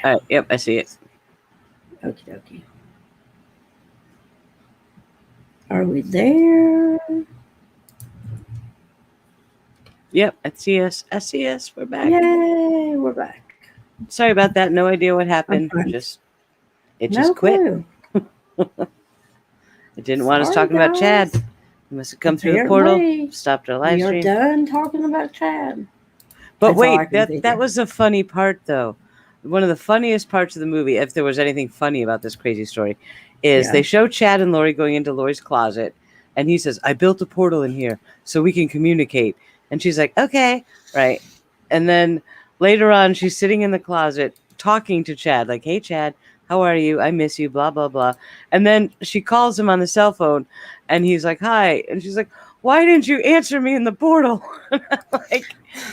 All right. Yep, I see it. Okie dokie. Are we there? Yep, I see us. I see us. We're back. Yay, we're back. Sorry about that. No idea what I'm happened. fine. It No just quit. clue. It didn't want us Sorry, talking about Chad. guys. We must have come through the portal, Apparently, stopped our live we are stream. done talking about Chad. But That's all I wait, can that figure. was a funny part though. One of the funniest parts of the movie, if there was anything funny about this crazy story, is they show Chad and Lori going into Lori's closet, and he says, "I built a portal in here so we can communicate." And she's like, "Okay, right." And then later on, she's sitting in the closet talking to Chad, like, "Hey, Chad, how are you? I miss you." Blah blah blah. And then she calls him on the cell phone, and he's like, "Hi," and she's like, "Why didn't you answer me in the portal?" Like,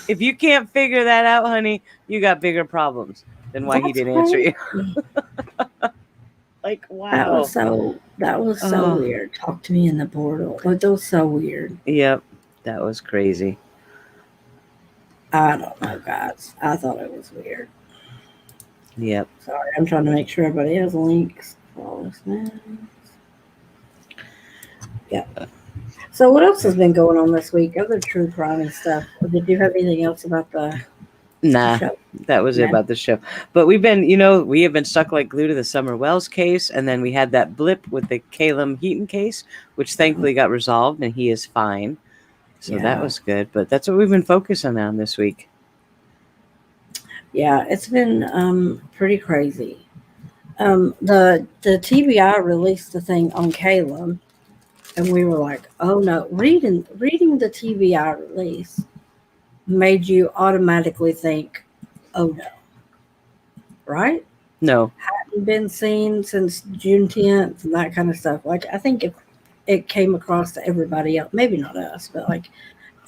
if you can't figure that out, honey, you got bigger problems than why he didn't answer you. Like, wow. That was so weird. Talk to me in the portal. Like, that was so weird. Yep, that was crazy. I don't know, guys. I thought it was weird. Yep. Sorry, I'm trying to make sure everybody has links for all this news. Yep. So, what else has been going on this week? Other true crime stuff. Or did you have anything else about the Nah, show? that was it about the show. But we have been stuck like glue to the Summer Wells case, and then we had that blip with the Caleb Heaton case, which thankfully got resolved, and he is fine. So that was good. But that's what we've been focusing on this week. Yeah, it's been pretty crazy. The TBI released the thing on Caleb, and we were like, "Oh no!" Reading the TBI release made you automatically think, "Oh no!" Right? No, hadn't been seen since June 10th and that kind of stuff. Like, I think if it came across to everybody else, maybe not us, but like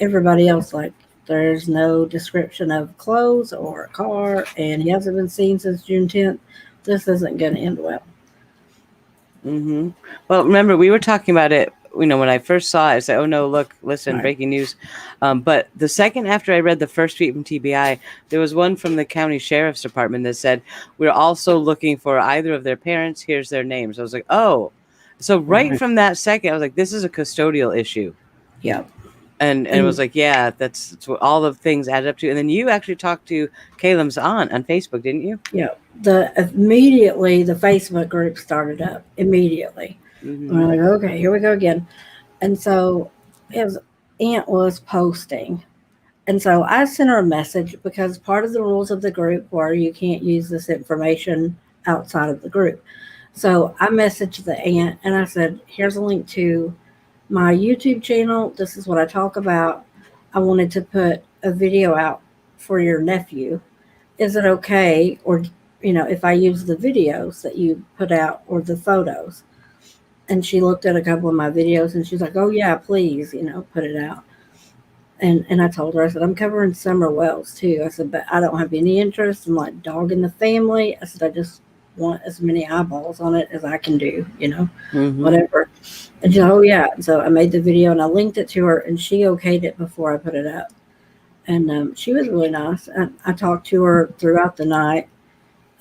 everybody else, like, there's no description of clothes or a car, and he hasn't been seen since June 10th. This isn't going to end well. Mm-hmm. Well, remember, we were talking about it, when I first saw it, I said, "Oh no, look, listen, right. Breaking news." But the second after I read the first tweet from TBI, there was one from the county sheriff's department that said, "We're also looking for either of their parents. Here's their names." I was like, oh. So right from that second, I was like, this is a custodial issue. Yeah. And it was like, yeah, that's what all the things added up to. And then you actually talked to Caleb's aunt on Facebook, didn't you? Yeah. Immediately the Facebook group started up. Immediately. Mm-hmm. We're like, okay, here we go again. And so his aunt was posting. And so I sent her a message because part of the rules of the group were you can't use this information outside of the group. So I messaged the aunt and I said, here's a link to my YouTube channel. This is what I talk about. I wanted to put a video out for your nephew. Is it okay? Or, if I use the videos that you put out or the photos? And she looked at a couple of my videos and she's like, oh yeah, please, put it out. And I told her, I said, I'm covering Summer Wells too. I said, but I don't have any interest in like dogging the family. I said, I just want as many eyeballs on it as I can do, whatever. And she said, oh yeah. And so I made the video and I linked it to her and she okayed it before I put it up. And she was really nice. I talked to her throughout the night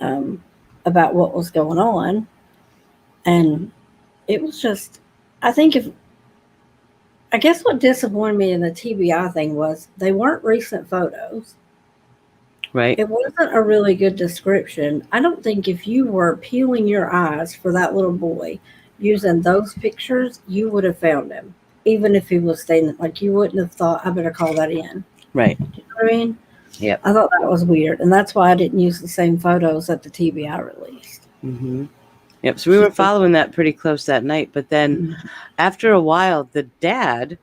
about what was going on. And it was just, I guess what disappointed me in the TBI thing was they weren't recent photos. Right. It wasn't a really good description. I don't think if you were peeling your eyes for that little boy using those pictures, you would have found him. Even if he was staying, like, you wouldn't have thought, I better call that in. Right. You know what I mean? Yeah. I thought that was weird. And that's why I didn't use the same photos that the TBI released. Mm-hmm. Yep. So we were following that pretty close that night. But then after a while, the dad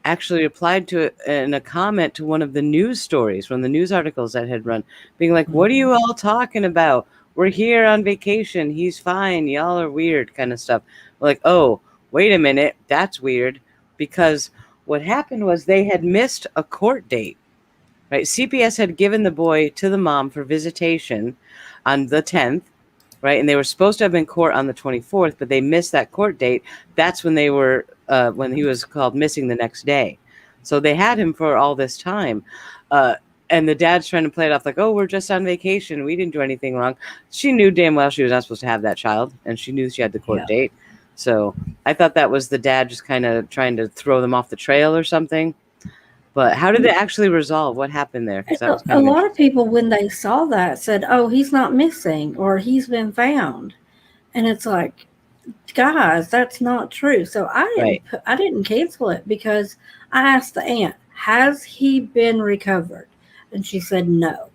actually replied to it in a comment to one of the news stories, one of the news articles that had run, being like, what are you all talking about? We're here on vacation. He's fine. Y'all are weird, kind of stuff. We're like, oh, wait a minute. That's weird. Because what happened was they had missed a court date. Right? CPS had given the boy to the mom for visitation on the 10th. Right. And they were supposed to have been in court on the 24th, but they missed that court date. That's when they were when he was called missing the next day. So they had him for all this time. And the dad's trying to play it off like, oh, we're just on vacation. We didn't do anything wrong. She knew damn well she was not supposed to have that child, and she knew she had the court date. So I thought that was the dad just kind of trying to throw them off the trail or something. But how did it actually resolve? What happened there? Because that was kind A of lot of people, when they saw that, said, "Oh, he's not missing," or "He's been found," and it's like, guys, that's not true. So I didn't cancel it because I asked the aunt, "Has he been recovered?" And she said no.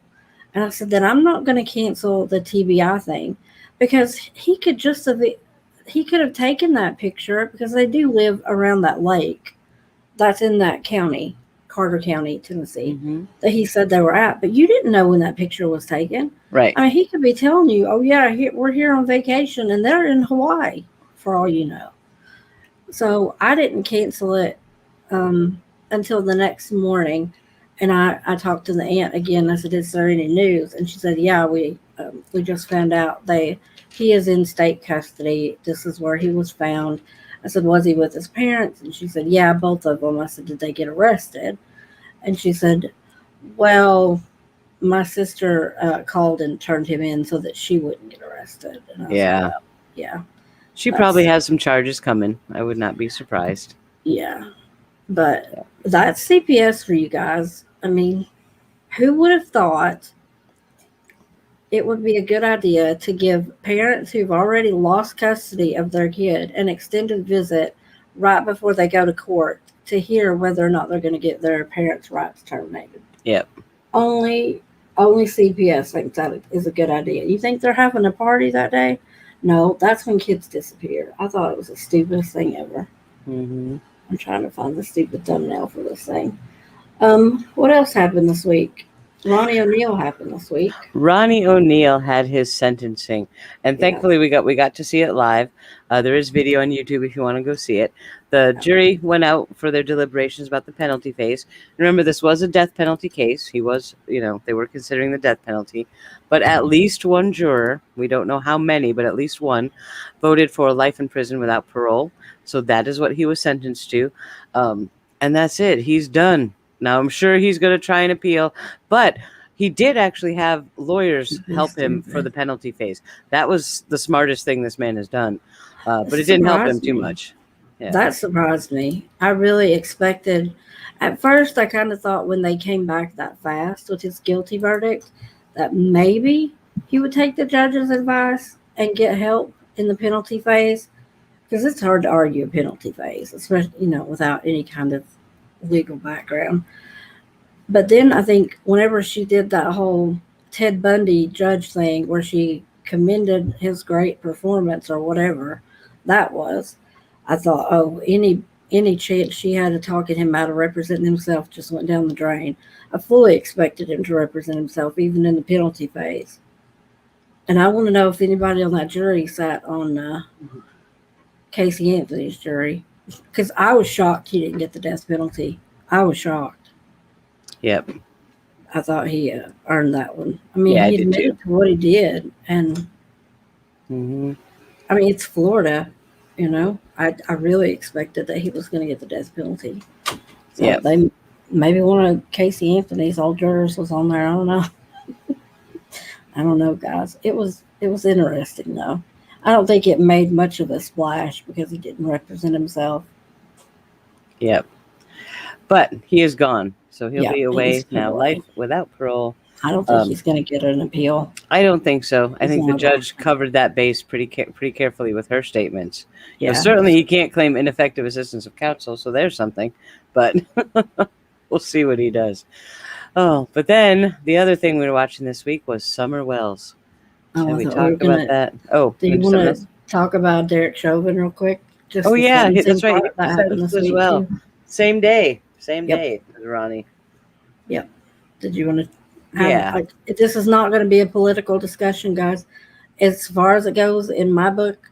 And I said, "Then I'm not going to cancel the TBI thing because he could have taken that picture because they do live around that lake that's in that county, Carter County, Tennessee, that he said they were at. But you didn't know when that picture was taken. Right. I mean, he could be telling you, oh, yeah, we're here on vacation, and they're in Hawaii, for all you know. So I didn't cancel it until the next morning. And I talked to the aunt again. I said, "Is there any news?" And she said, "Yeah, we just found out he is in state custody. This is where he was found." I said, "Was he with his parents?" And she said, "Yeah, both of them." I said, "Did they get arrested?" And she said, "Well, my sister called and turned him in so that she wouldn't get arrested." And I said, "Well, yeah." She probably has some charges coming. I would not be surprised. Yeah. But that's CPS for you guys. I mean, who would have thought it would be a good idea to give parents who've already lost custody of their kid an extended visit right before they go to court to hear whether or not they're going to get their parents' rights terminated? Yep. Only CPS thinks that is a good idea. You think they're having a party that day? No, that's when kids disappear. I thought it was the stupidest thing ever. Mm-hmm. I'm trying to find the stupid thumbnail for this thing. What else happened this week? Ronnie O'Neal happened this week. Ronnie O'Neal had his sentencing, and thankfully we got to see it live. There is video on YouTube if you want to go see it. The jury went out for their deliberations about the penalty phase. Remember, this was a death penalty case. He was, they were considering the death penalty, but at least one juror, we don't know how many, but at least one, voted for life in prison without parole. So that is what he was sentenced to, and that's it. He's done. Now, I'm sure he's going to try and appeal, but he did actually have lawyers help him for the penalty phase. That was the smartest thing this man has done, but it didn't help him too much. Yeah. That surprised me. I really expected, at first, I kind of thought when they came back that fast with his guilty verdict, that maybe he would take the judge's advice and get help in the penalty phase, because it's hard to argue a penalty phase, especially, without any kind of legal background. But then I think whenever she did that whole Ted Bundy judge thing where she commended his great performance or whatever that was, I thought, oh, any chance she had of talking him out of representing himself just went down the drain. I fully expected him to represent himself even in the penalty phase. And I want to know if anybody on that jury sat on Casey Anthony's jury, because I was shocked he didn't get the death penalty. I was shocked. Yep. I thought he earned that one. I mean, Yeah, he admitted to what he did, and I mean, it's Florida, I really expected that he was going to get the death penalty. So they maybe one of Casey Anthony's old jurors was on there. I don't know. I don't know, guys. It was interesting though. I don't think it made much of a splash because he didn't represent himself. Yep. But he is gone, so he'll be away now, life without parole. I don't think he's going to get an appeal. I don't think so. I think the judge covered that base pretty carefully with her statements. Yeah. Certainly he can't claim ineffective assistance of counsel, so there's something. But we'll see what he does. Oh, but then the other thing we were watching this week was Summer Wells. Shall we talk about that? Oh, do you want to talk about Derek Chauvin real quick? Just that's right. That happened this week as well. Too. Same day as Ronnie. Yep. Did you want to? This is not going to be a political discussion, guys. As far as it goes, in my book,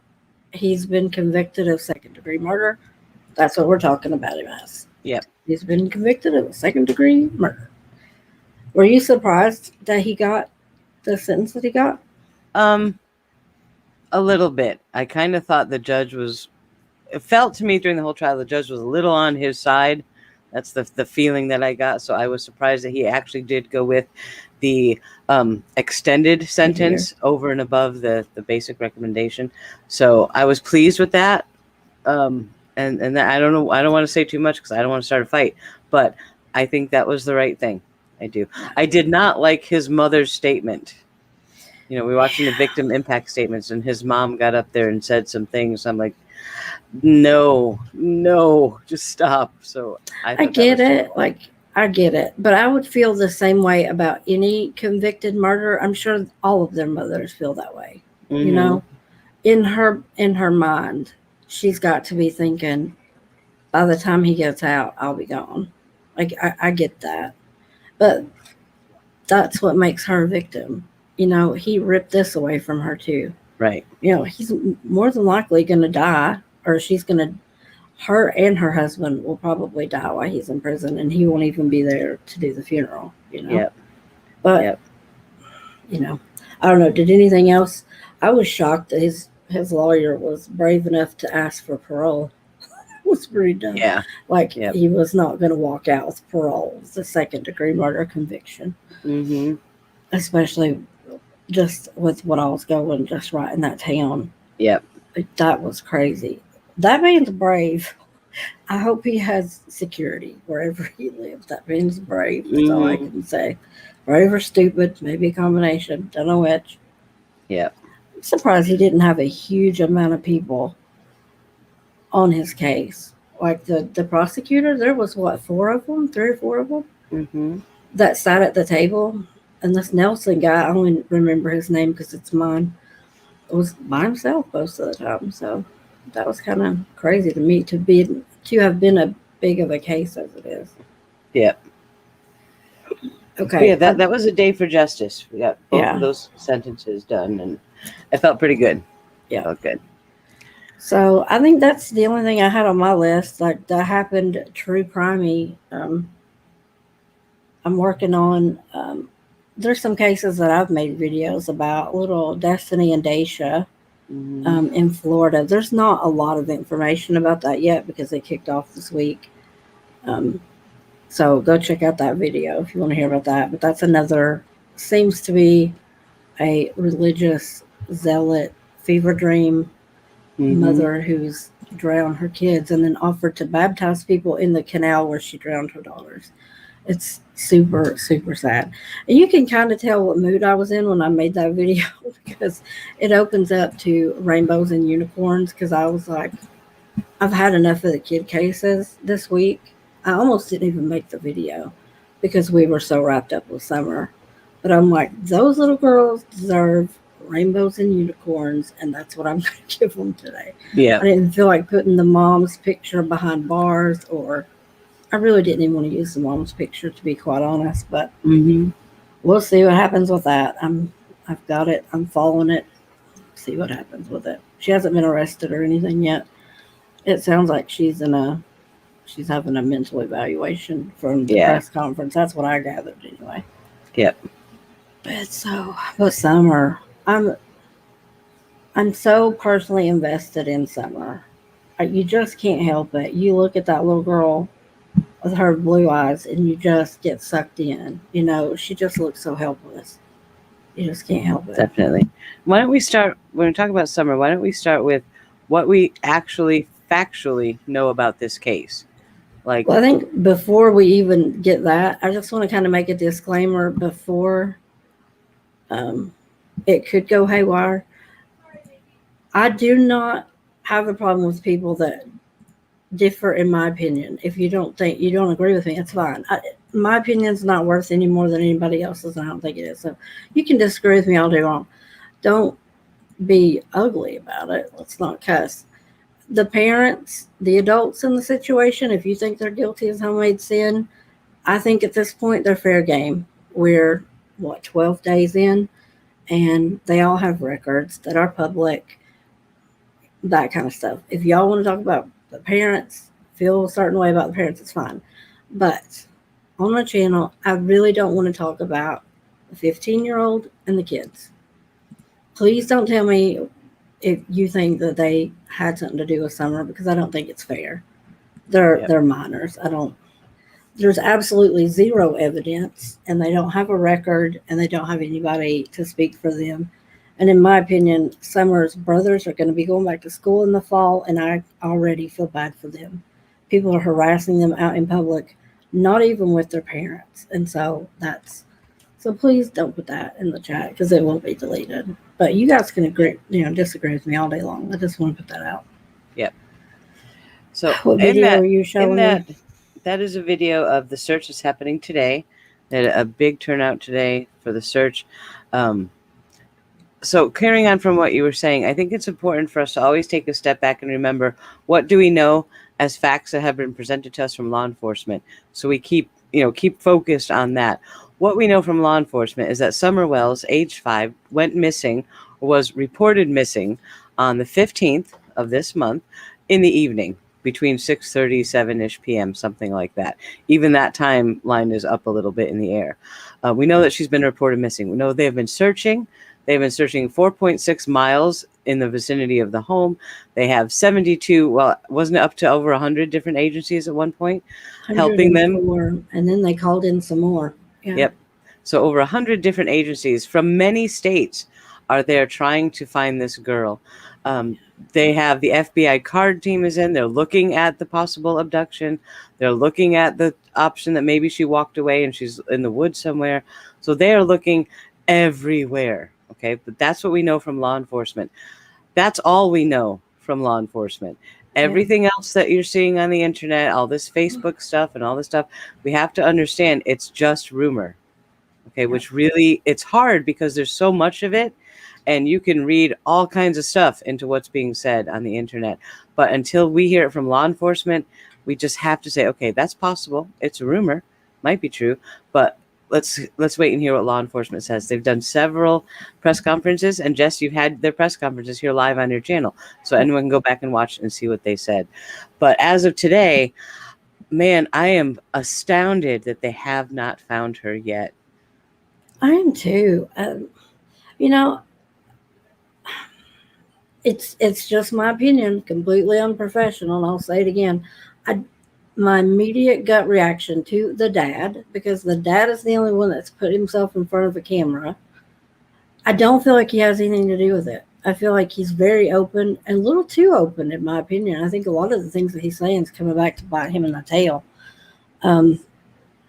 he's been convicted of second-degree murder. That's what we're talking about him as. Yep. He's been convicted of second-degree murder. Were you surprised that he got the sentence that he got? A little bit. I kind of thought the judge it felt to me during the whole trial, the judge was a little on his side. That's the feeling that I got. So I was surprised that he actually did go with the extended sentence over and above the basic recommendation. So I was pleased with that. And that, I don't know, I don't want to say too much because I don't want to start a fight, but I think that was the right thing. I do. I did not like his mother's statement. You know, we were watching the victim impact statements, and his mom got up there and said some things. I'm like, no, just stop. So I get it. Like, I get it. But I would feel the same way about any convicted murderer. I'm sure all of their mothers feel that way. Mm-hmm. You know, in her mind, she's got to be thinking, by the time he gets out, I'll be gone. Like, I get that. But that's what makes her a victim. You know, he ripped this away from her too. Right. You know, he's more than likely going to die, or she's going to, her and her husband will probably die while he's in prison, and he won't even be there to do the funeral, you know? Yep. But, you know, I don't know. Did anything else? I was shocked that his lawyer was brave enough to ask for parole. It was pretty dumb. Yeah. Like, he was not going to walk out with parole. It's a second-degree murder conviction. Mm-hmm. Especially just with what I was going just right in that town. Yep. That was crazy. That man's brave. I hope he has security wherever he lives. That man's brave. That's all I can say. Brave or stupid, maybe a combination. Don't know which. Yep. I'm surprised he didn't have a huge amount of people on his case. Like the prosecutor, there was what, 3 or 4 of them Mm-hmm. that sat at the table. And this Nelson guy, I only remember his name because it's mine, was by himself most of the time. So that was kind of crazy to me to have been a big of a case as it is. Yep. Okay. Yeah, that was a day for justice. We got both of those sentences done, and it felt pretty good. Yeah. It felt good. So I think that's the only thing I had on my list. Like, that happened true crimey. I'm working on, there's some cases that I've made videos about, little Destiny and Daisha in Florida. There's not a lot of information about that yet because they kicked off this week. So go check out that video if you want to hear about that. But that's another, seems to be a religious zealot fever dream mother who's drowned her kids and then offered to baptize people in the canal where she drowned her daughters. It's super, super sad. And you can kind of tell what mood I was in when I made that video because it opens up to rainbows and unicorns, because I was like, I've had enough of the kid cases this week. I almost didn't even make the video because we were so wrapped up with summer. But I'm like, those little girls deserve rainbows and unicorns, and that's what I'm going to give them today. Yeah. I didn't feel like putting the mom's picture behind bars, or I really didn't even want to use the mom's picture, to be quite honest, but we'll see what happens with that. I've got it. I'm following it. See what happens with it. She hasn't been arrested or anything yet. It sounds like she's having a mental evaluation from the press conference. That's what I gathered anyway. Yep. But summer, I'm so personally invested in summer. You just can't help it. You look at that little girl with her blue eyes and you just get sucked in. You know, she just looks so helpless. You just can't help it. Definitely. Why don't we start, when we talk about summer, why don't we start with what we actually factually know about this case? Like, well, I think before we even get that, I just want to kind of make a disclaimer before it could go haywire. I do not have a problem with people that differ in my opinion. If you don't agree with me, it's fine. My opinion's not worth any more than anybody else's, and I don't think it is. So you can disagree with me all day long. Don't be ugly about it. Let's not cuss. The parents, the adults in the situation, if you think they're guilty of homemade sin, I think at this point they're fair game. We're 12 days in, and they all have records that are public, that kind of stuff. If y'all want to talk about the parents, feel a certain way about the parents, it's fine. But on my channel, I really don't want to talk about the 15-year-old and the kids. Please don't tell me if you think that they had something to do with summer, because I don't think it's fair. They're minors. there's absolutely zero evidence, and they don't have a record, and they don't have anybody to speak for them. And in my opinion, Summer's brothers are going to be going back to school in the fall, and I already feel bad for them. People are harassing them out in public, not even with their parents. And so that's so please don't put that in the chat because it will be deleted. But you guys can agree, disagree with me all day long. I just want to put that out. Yep. So what video are you showing me? That is a video of the search that's happening today. They had a big turnout today for the search. So carrying on from what you were saying, I think it's important for us to always take a step back and remember, what do we know as facts that have been presented to us from law enforcement? So we keep focused on that. What we know from law enforcement is that Summer Wells, age 5, went missing, or was reported missing, on the 15th of this month in the evening, between 6:30, 7-ish p.m., something like that. Even that timeline is up a little bit in the air. We know that she's been reported missing. We know they have been searching. They've been searching 4.6 miles in the vicinity of the home. They have 72, well, wasn't it up to over 100 different agencies at one point helping them? And then they called in some more. Yeah. Yep. So over 100 different agencies from many states are there trying to find this girl. They have the FBI card team is in. They're looking at the possible abduction. They're looking at the option that maybe she walked away and she's in the woods somewhere. So they are looking everywhere. Okay, but that's what we know from law enforcement. That's all we know from law enforcement. Everything else that you're seeing on the internet, all this Facebook stuff and all this stuff, we have to understand it's just rumor. Okay, which really, it's hard because there's so much of it, and you can read all kinds of stuff into what's being said on the internet. But until we hear it from law enforcement, we just have to say, okay, that's possible. It's a rumor, might be true, but let's wait and hear what law enforcement says. They've done several press conferences, and Jess, you've had their press conferences here live on your channel, so anyone can go back and watch and see what they said. But as of today, man, I am astounded that they have not found her yet. I am too. It's just my opinion, completely unprofessional, and I'll say it again. My immediate gut reaction to the dad, because the dad is the only one that's put himself in front of a camera, I don't feel like he has anything to do with it. I feel like he's very open, and a little too open, in my opinion. I think a lot of the things that he's saying is coming back to bite him in the tail.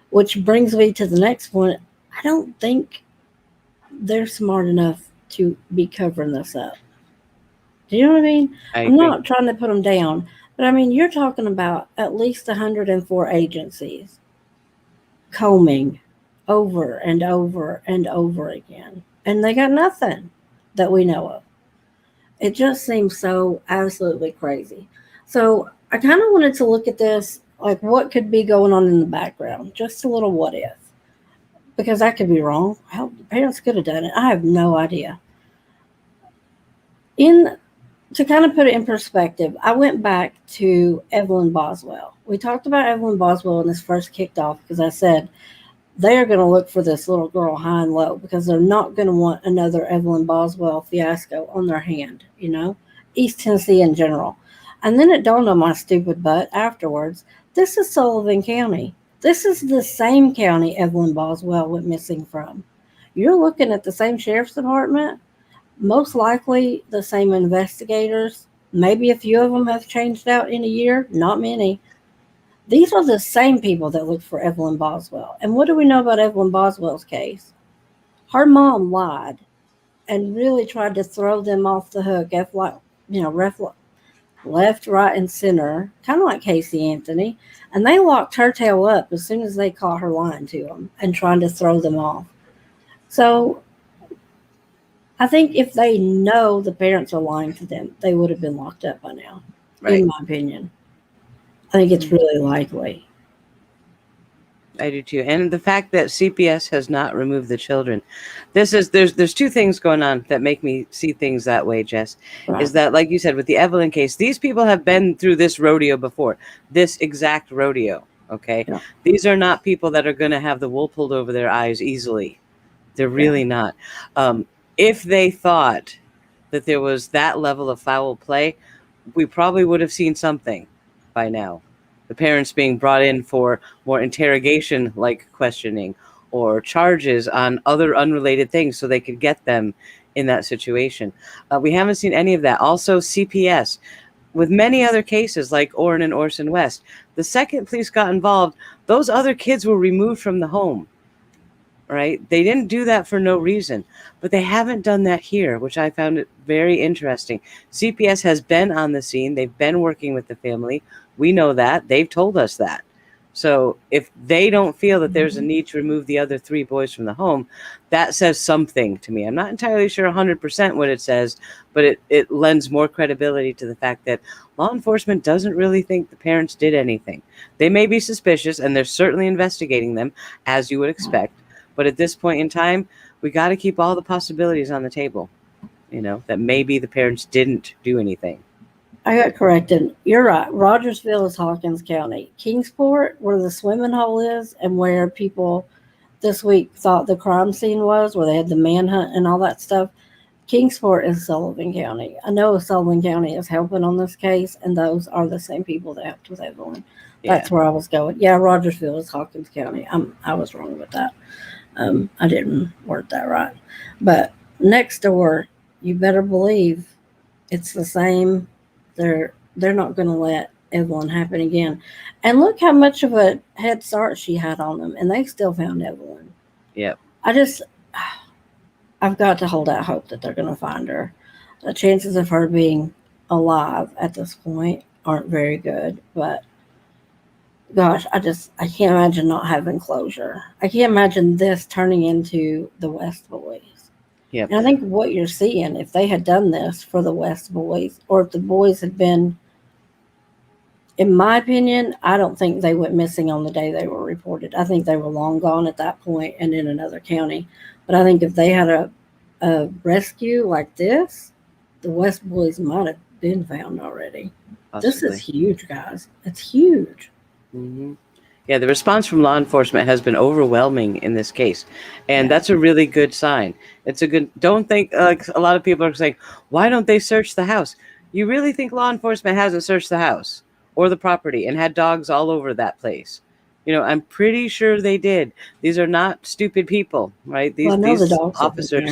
Which brings me to the next point. I don't think they're smart enough to be covering this up. Do you know what I mean? I'm not trying to put them down, but I mean, you're talking about at least 104 agencies combing over and over and over again, and they got nothing that we know of. It just seems so absolutely crazy. So I kind of wanted to look at this, like what could be going on in the background, just a little what if, because I could be wrong. How the parents could have done it, I have no idea. To kind of put it in perspective, I went back to Evelyn Boswell. We talked about Evelyn Boswell when this first kicked off because I said they are going to look for this little girl high and low because they're not going to want another Evelyn Boswell fiasco on their hand, East Tennessee in general. And then it dawned on my stupid butt afterwards, this is Sullivan County. This is the same county Evelyn Boswell went missing from. You're looking at the same sheriff's department, most likely the same investigators. Maybe a few of them have changed out in a year, not many. These are the same people that looked for Evelyn Boswell. And what do we know about Evelyn Boswell's case? Her mom lied and really tried to throw them off the hook, left, right, and center, kind of like Casey Anthony. And they locked her tail up as soon as they caught her lying to them and trying to throw them off. So I think if they know the parents are lying to them, they would have been locked up by now, in my opinion. I think it's really likely. I do too. And the fact that CPS has not removed the children. There's two things going on that make me see things that way, Jess. Right. Is that, like you said, with the Evelyn case, these people have been through this rodeo before, this exact rodeo. Okay. Yeah. These are not people that are going to have the wool pulled over their eyes easily. They're really not. If they thought that there was that level of foul play, we probably would have seen something by now. the parents being brought in for more interrogation-like questioning or charges on other unrelated things so they could get them in that situation. We haven't seen any of that. Also, CPS, with many other cases like Orrin and Orson West, the second police got involved, those other kids were removed from the home. Right? They didn't do that for no reason, but they haven't done that here, which I found it very interesting. CPS has been on the scene. They've been working with the family. We know that. They've told us that. So if they don't feel that there's a need to remove the other 3 boys from the home, that says something to me. I'm not entirely sure 100% what it says, but it lends more credibility to the fact that law enforcement doesn't really think the parents did anything. They may be suspicious, and they're certainly investigating them, as you would expect. But at this point in time, we got to keep all the possibilities on the table, that maybe the parents didn't do anything. I got corrected. You're right. Rogersville is Hawkins County. Kingsport, where the swimming hole is and where people this week thought the crime scene was, where they had the manhunt and all that stuff, Kingsport is Sullivan County. I know Sullivan County is helping on this case, and those are the same people that helped with Evelyn. That's where I was going. Yeah, Rogersville is Hawkins County. I was wrong with that. I didn't word that right. But next door, you better believe it's the same. They're not going to let Evelyn happen again. And look how much of a head start she had on them, and they still found Evelyn. Yep. I've got to hold out hope that they're going to find her. The chances of her being alive at this point aren't very good, but gosh, I can't imagine not having closure. I can't imagine this turning into the West Boys. Yep. And I think what you're seeing, if they had done this for the West Boys, or if the boys had been, in my opinion, I don't think they went missing on the day they were reported. I think they were long gone at that point and in another county. But I think if they had a rescue like this, the West Boys might have been found already. Possibly. This is huge, guys. It's huge. Mm-hmm. Yeah, the response from law enforcement has been overwhelming in this case, and that's a really good sign. It's a good. Don't think like a lot of people are saying, why don't they search the house? You really think law enforcement hasn't searched the house or the property and had dogs all over that place? I'm pretty sure they did. These are not stupid people, right? These the officers.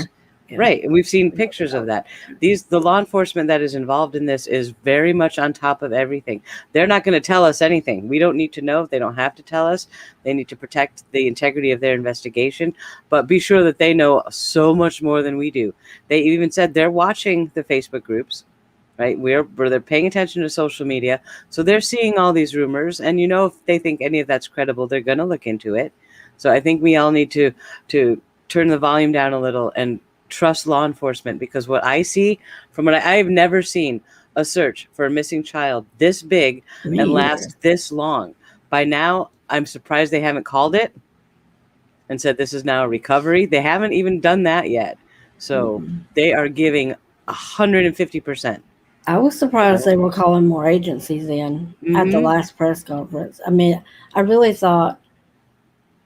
Yeah. Right, and we've seen pictures of that. The law enforcement that is involved in this is very much on top of everything. They're not going to tell us anything. We don't need to know. They don't have to tell us. They need to protect the integrity of their investigation, but be sure that they know so much more than we do. They even said they're watching the Facebook groups, right? Where they're paying attention to social media, so they're seeing all these rumors, and if they think any of that's credible, they're going to look into it. So I think we all need to turn the volume down a little and trust law enforcement, because what I see from what I've never seen a search for a missing child this big and last this long. By now, I'm surprised they haven't called it and said this is now a recovery. They haven't even done that yet. So they are giving 150%. I was surprised they were calling more agencies in at the last press conference. I mean, I really thought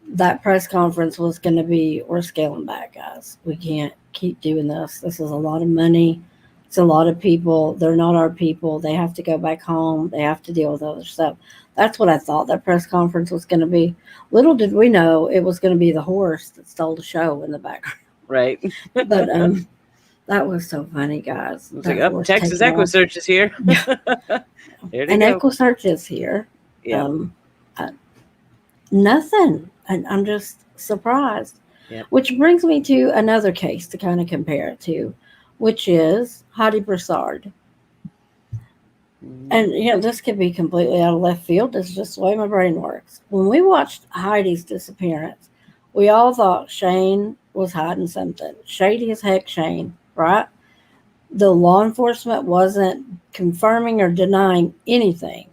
that press conference was going to be, we're scaling back, guys. We can't keep doing this. This is a lot of money. It's a lot of people. They're not our people. They have to go back home. They have to deal with other stuff. That's what I thought that press conference was going to be. Little did we know it was going to be the horse that stole the show in the background. Right. But that was so funny, guys. It's like, Texas EquuSearch is here. And EquuSearch is here. Yeah. Nothing. And I'm just surprised. Yep. Which brings me to another case to kind of compare it to, which is Heidi Broussard. And, this could be completely out of left field. This is just the way my brain works. When we watched Heidi's disappearance, we all thought Shane was hiding something. Shady as heck, Shane, right? The law enforcement wasn't confirming or denying anything.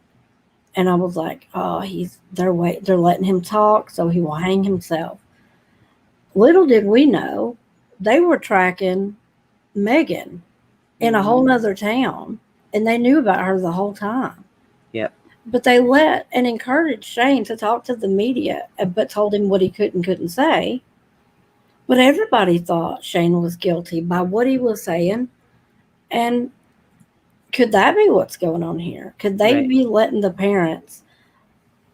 And I was like, oh, they're letting him talk, so he will hang himself. Little did we know, they were tracking Megan in a whole nother town, and they knew about her the whole time. Yep. But they let and encouraged Shane to talk to the media, but told him what he couldn't say. But everybody thought Shane was guilty by what he was saying. And could that be what's going on here? Could they be letting the parents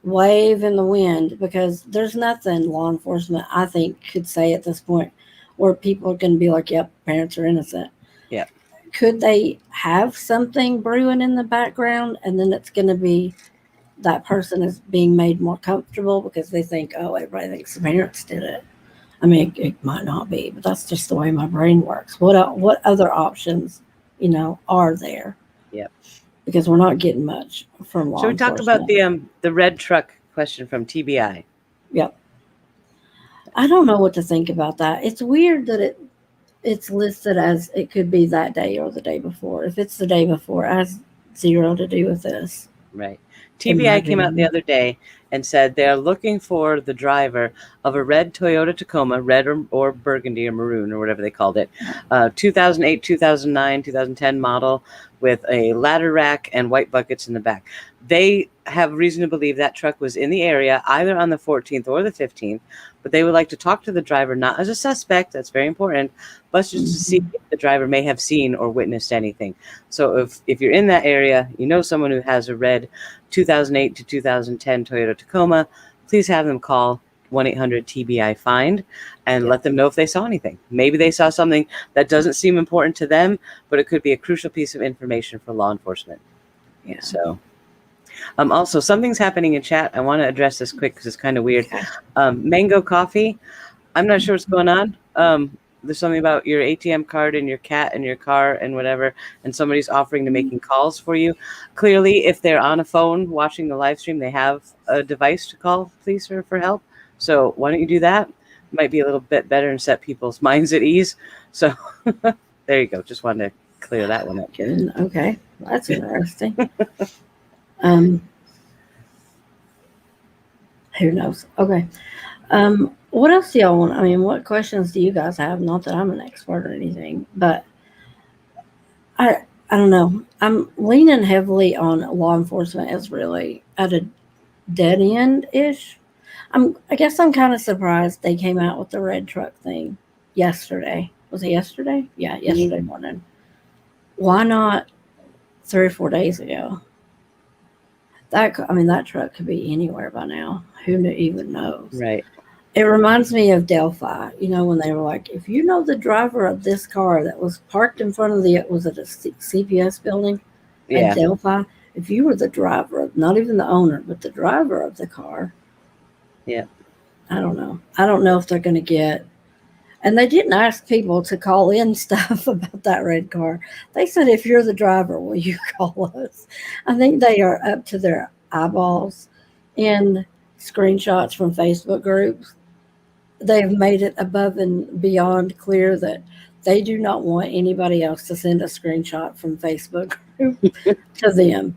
wave in the wind, because there's nothing law enforcement, I think, could say at this point where people are going to be like, yep, parents are innocent. Yeah. Could they have something brewing in the background, and then it's going to be that person is being made more comfortable because they think, oh, everybody thinks the parents did it. I mean, it might not be, but that's just the way my brain works. What other options, are there? Yep. Because we're not getting much from law Should we talk about enforcement. the red truck question from TBI? Yep. I don't know what to think about that. It's weird that it's listed as it could be that day or the day before. If it's the day before, it has zero to do with this. Right. In my TBI came out the opinion. other day and said they're looking for the driver of a red Toyota Tacoma, red or burgundy or maroon or whatever they called it, 2008, 2009, 2010 model with a ladder rack and white buckets in the back. They have reason to believe that truck was in the area either on the 14th or the 15th, but they would like to talk to the driver not as a suspect, that's very important, but just to see if the driver may have seen or witnessed anything. So if you're in that area, you know someone who has a red 2008 to 2010 Toyota Tacoma, please have them call 1-800-TBI-FIND and let them know if they saw anything. Maybe they saw something that doesn't seem important to them, but it could be a crucial piece of information for law enforcement. Yeah. So, also, something's happening in chat. I want to address this quick because it's kind of weird. Okay. Mango Coffee, I'm not sure what's going on. There's something about your ATM card and your cat and your car and whatever, and somebody's offering to making calls for you. Clearly, if they're on a phone watching the live stream, they have a device to call, please, for help. So why don't you do that? Might be a little bit better and set people's minds at ease. So there you go. Just wanted to clear that one up. Good. Okay. That's interesting. Who knows? Okay. What else do y'all want? I mean, what questions do you guys have? Not that I'm an expert or anything, but I don't know. I'm leaning heavily on law enforcement as really at a dead end ish. I guess I'm kind of surprised they came out with the red truck thing yesterday. Was it yesterday? Yeah, yesterday morning. Why not 3 or 4 days ago? That truck could be anywhere by now. Who even knows? Right. It reminds me of Delphi, when they were like, if you know the driver of this car that was parked in front of was it a CPS building at Delphi? If you were the driver, not even the owner, but the driver of the car. Yeah. I don't know. I don't know if they're going to get, and they didn't ask people to call in stuff about that red car. They said, if you're the driver, will you call us? I think they are up to their eyeballs in screenshots from Facebook groups. They've made it above and beyond clear that they do not want anybody else to send a screenshot from Facebook group to them.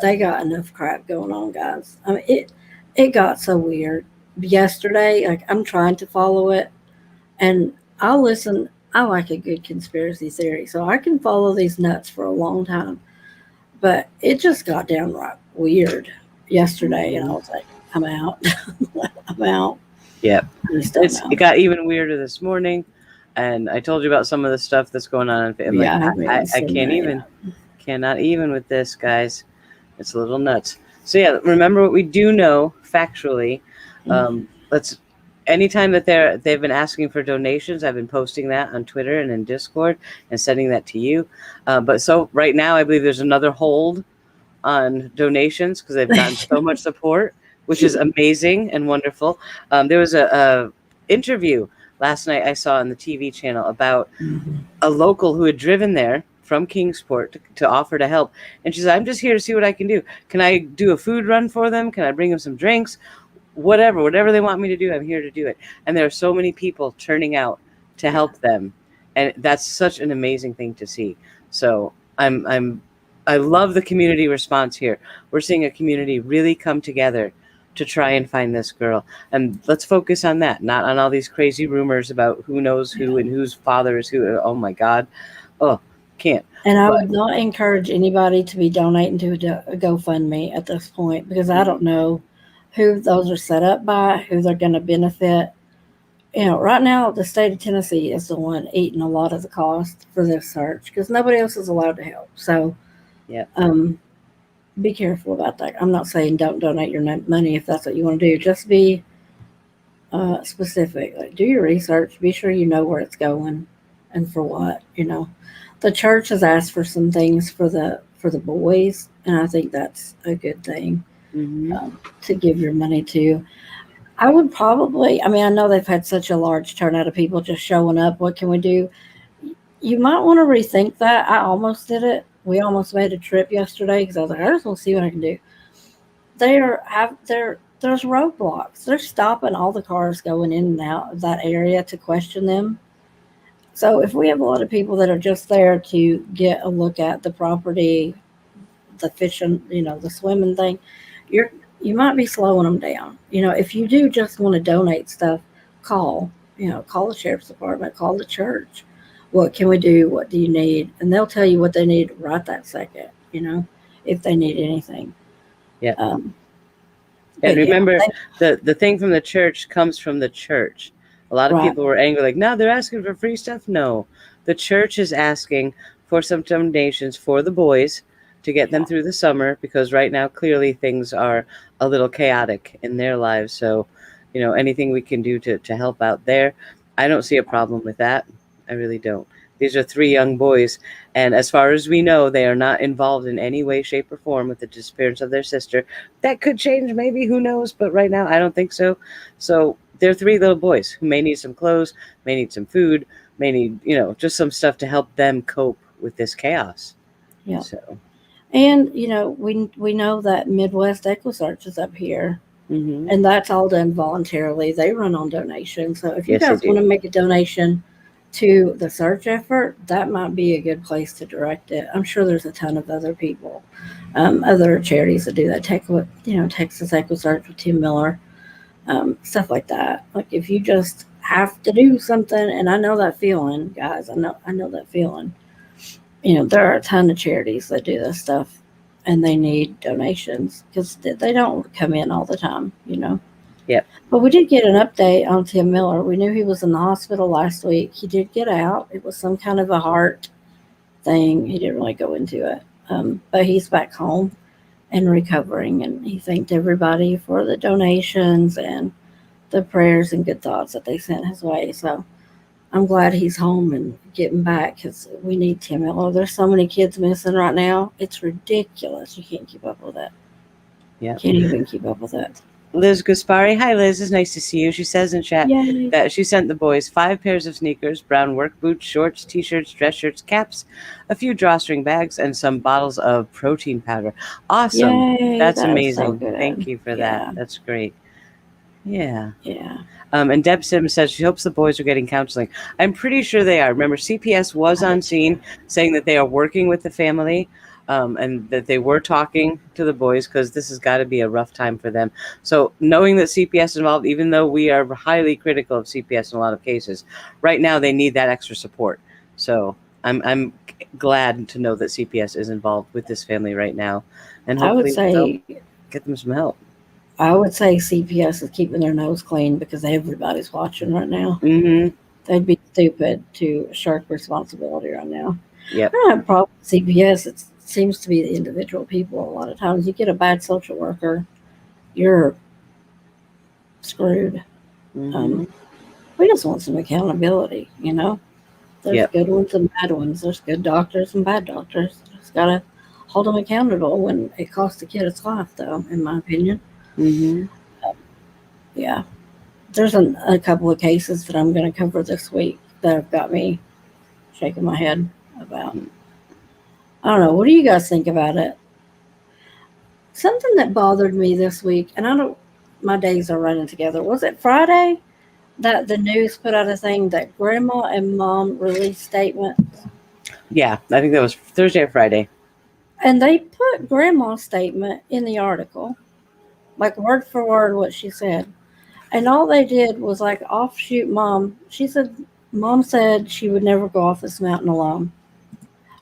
They got enough crap going on, guys. I mean, it got so weird yesterday. Like, I'm trying to follow it, and I'll listen. I like a good conspiracy theory, so I can follow these nuts for a long time. But it just got downright weird yesterday, and I was like, I'm out. I'm out. Yep. It got even weirder this morning, and I told you about some of the stuff that's going on. I'm I cannot even with this, guys. It's a little nuts. So yeah, remember what we do know factually. Anytime that they've been asking for donations, I've been posting that on Twitter and in Discord and sending that to you. But so right now, I believe there's another hold on donations because they've gotten so much support, which is amazing and wonderful. There was a interview last night I saw on the TV channel about a local who had driven there from Kingsport to offer to help. And she said, I'm just here to see what I can do. Can I do a food run for them? Can I bring them some drinks? Whatever they want me to do, I'm here to do it. And there are so many people turning out to help them. And that's such an amazing thing to see. So I love the community response here. We're seeing a community really come together to try and find this girl. And let's focus on that, not on all these crazy rumors about who knows who and whose father is who. Oh my God. Oh, can't. And I would not encourage anybody to be donating to a GoFundMe at this point, because I don't know who those are set up by, who they're going to benefit. Right now, the state of Tennessee is the one eating a lot of the cost for this search because nobody else is allowed to help. So, be careful about that. I'm not saying don't donate your money if that's what you want to do. Just be specific. Like, do your research. Be sure you know where it's going and for what. The church has asked for some things for the boys, and I think that's a good thing to give your money to. I would probably. I mean, I know they've had such a large turnout of people just showing up. What can we do? You might want to rethink that. I almost did it. We almost made a trip yesterday because I was like, I just want to see what I can do. There's roadblocks. They're stopping all the cars going in and out of that area to question them. So if we have a lot of people that are just there to get a look at the property, the fishing, the swimming thing, you're you might be slowing them down. If you do just want to donate stuff, call. Call the sheriff's department, call the church. What can we do? What do you need? And they'll tell you what they need right that second. If they need anything. Yeah. Um, And but remember, the thing from the church comes from the church. A lot of Right. people were angry, like, no, they're asking for free stuff. No, the church is asking for some donations for the boys to get them through the summer, because right now, clearly, things are a little chaotic in their lives. So, anything we can do to help out there, I don't see a problem with that. I really don't. These are 3 young boys, and as far as we know, they are not involved in any way, shape, or form with the disappearance of their sister. That could change, maybe, who knows? But right now, I don't think so. So they're 3 little boys who may need some clothes, may need some food, may need, just some stuff to help them cope with this chaos. Yeah. So. And we know that Midwest EquiSearch is up here, and that's all done voluntarily. They run on donations. So if you guys want to make a donation to the search effort, that might be a good place to direct it. I'm sure there's a ton of other people, other charities that do that. Texas EquiSearch with Tim Miller, stuff like that. Like, if you just have to do something, and I know that feeling, guys. I know that feeling. There are a ton of charities that do this stuff, and they need donations because they don't come in all the time. Yep. But we did get an update on Tim Miller. We knew he was in the hospital last week. He did get out. It was some kind of a heart thing. He didn't really go into it. But he's back home and recovering. And he thanked everybody for the donations and the prayers and good thoughts that they sent his way. So I'm glad he's home and getting back, because we need Tim Miller. There's so many kids missing right now. It's ridiculous. You can't keep up with it. Yeah. Can't even keep up with it. Liz Gaspari. Hi, Liz. It's nice to see you. She says in chat that she sent the boys 5 pairs of sneakers, brown work boots, shorts, t-shirts, dress shirts, caps, a few drawstring bags, and some bottles of protein powder. Awesome. Yay, that's that amazing. So Thank you for that. That's great. Yeah. Yeah. And Deb Sims says she hopes the boys are getting counseling. I'm pretty sure they are. Remember, CPS was on scene saying that they are working with the family, and that they were talking to the boys, because this has got to be a rough time for them. So knowing that CPS is involved, even though we are highly critical of CPS in a lot of cases, right now they need that extra support. So I'm glad to know that CPS is involved with this family right now, and hopefully they'll get them some help. I would say CPS is keeping their nose clean, because everybody's watching right now. They'd be stupid to shirk responsibility right now. Yep. I don't have a problem with CPS. It seems to be the individual people. A lot of times you get a bad social worker, you're screwed. We just want some accountability, There's good ones and bad ones. There's good doctors and bad doctors. Just got to hold them accountable when it costs a kid its life, though, in my opinion. Yeah. There's a couple of cases that I'm going to cover this week that have got me shaking my head about. I don't know. What do you guys think about it? Something that bothered me this week, and my days are running together. Was it Friday that the news put out a thing that grandma and mom released statements? Yeah, I think that was Thursday or Friday. And they put grandma's statement in the article, like word for word what she said. And all they did was like offshoot mom. She said, mom said she would never go off this mountain alone.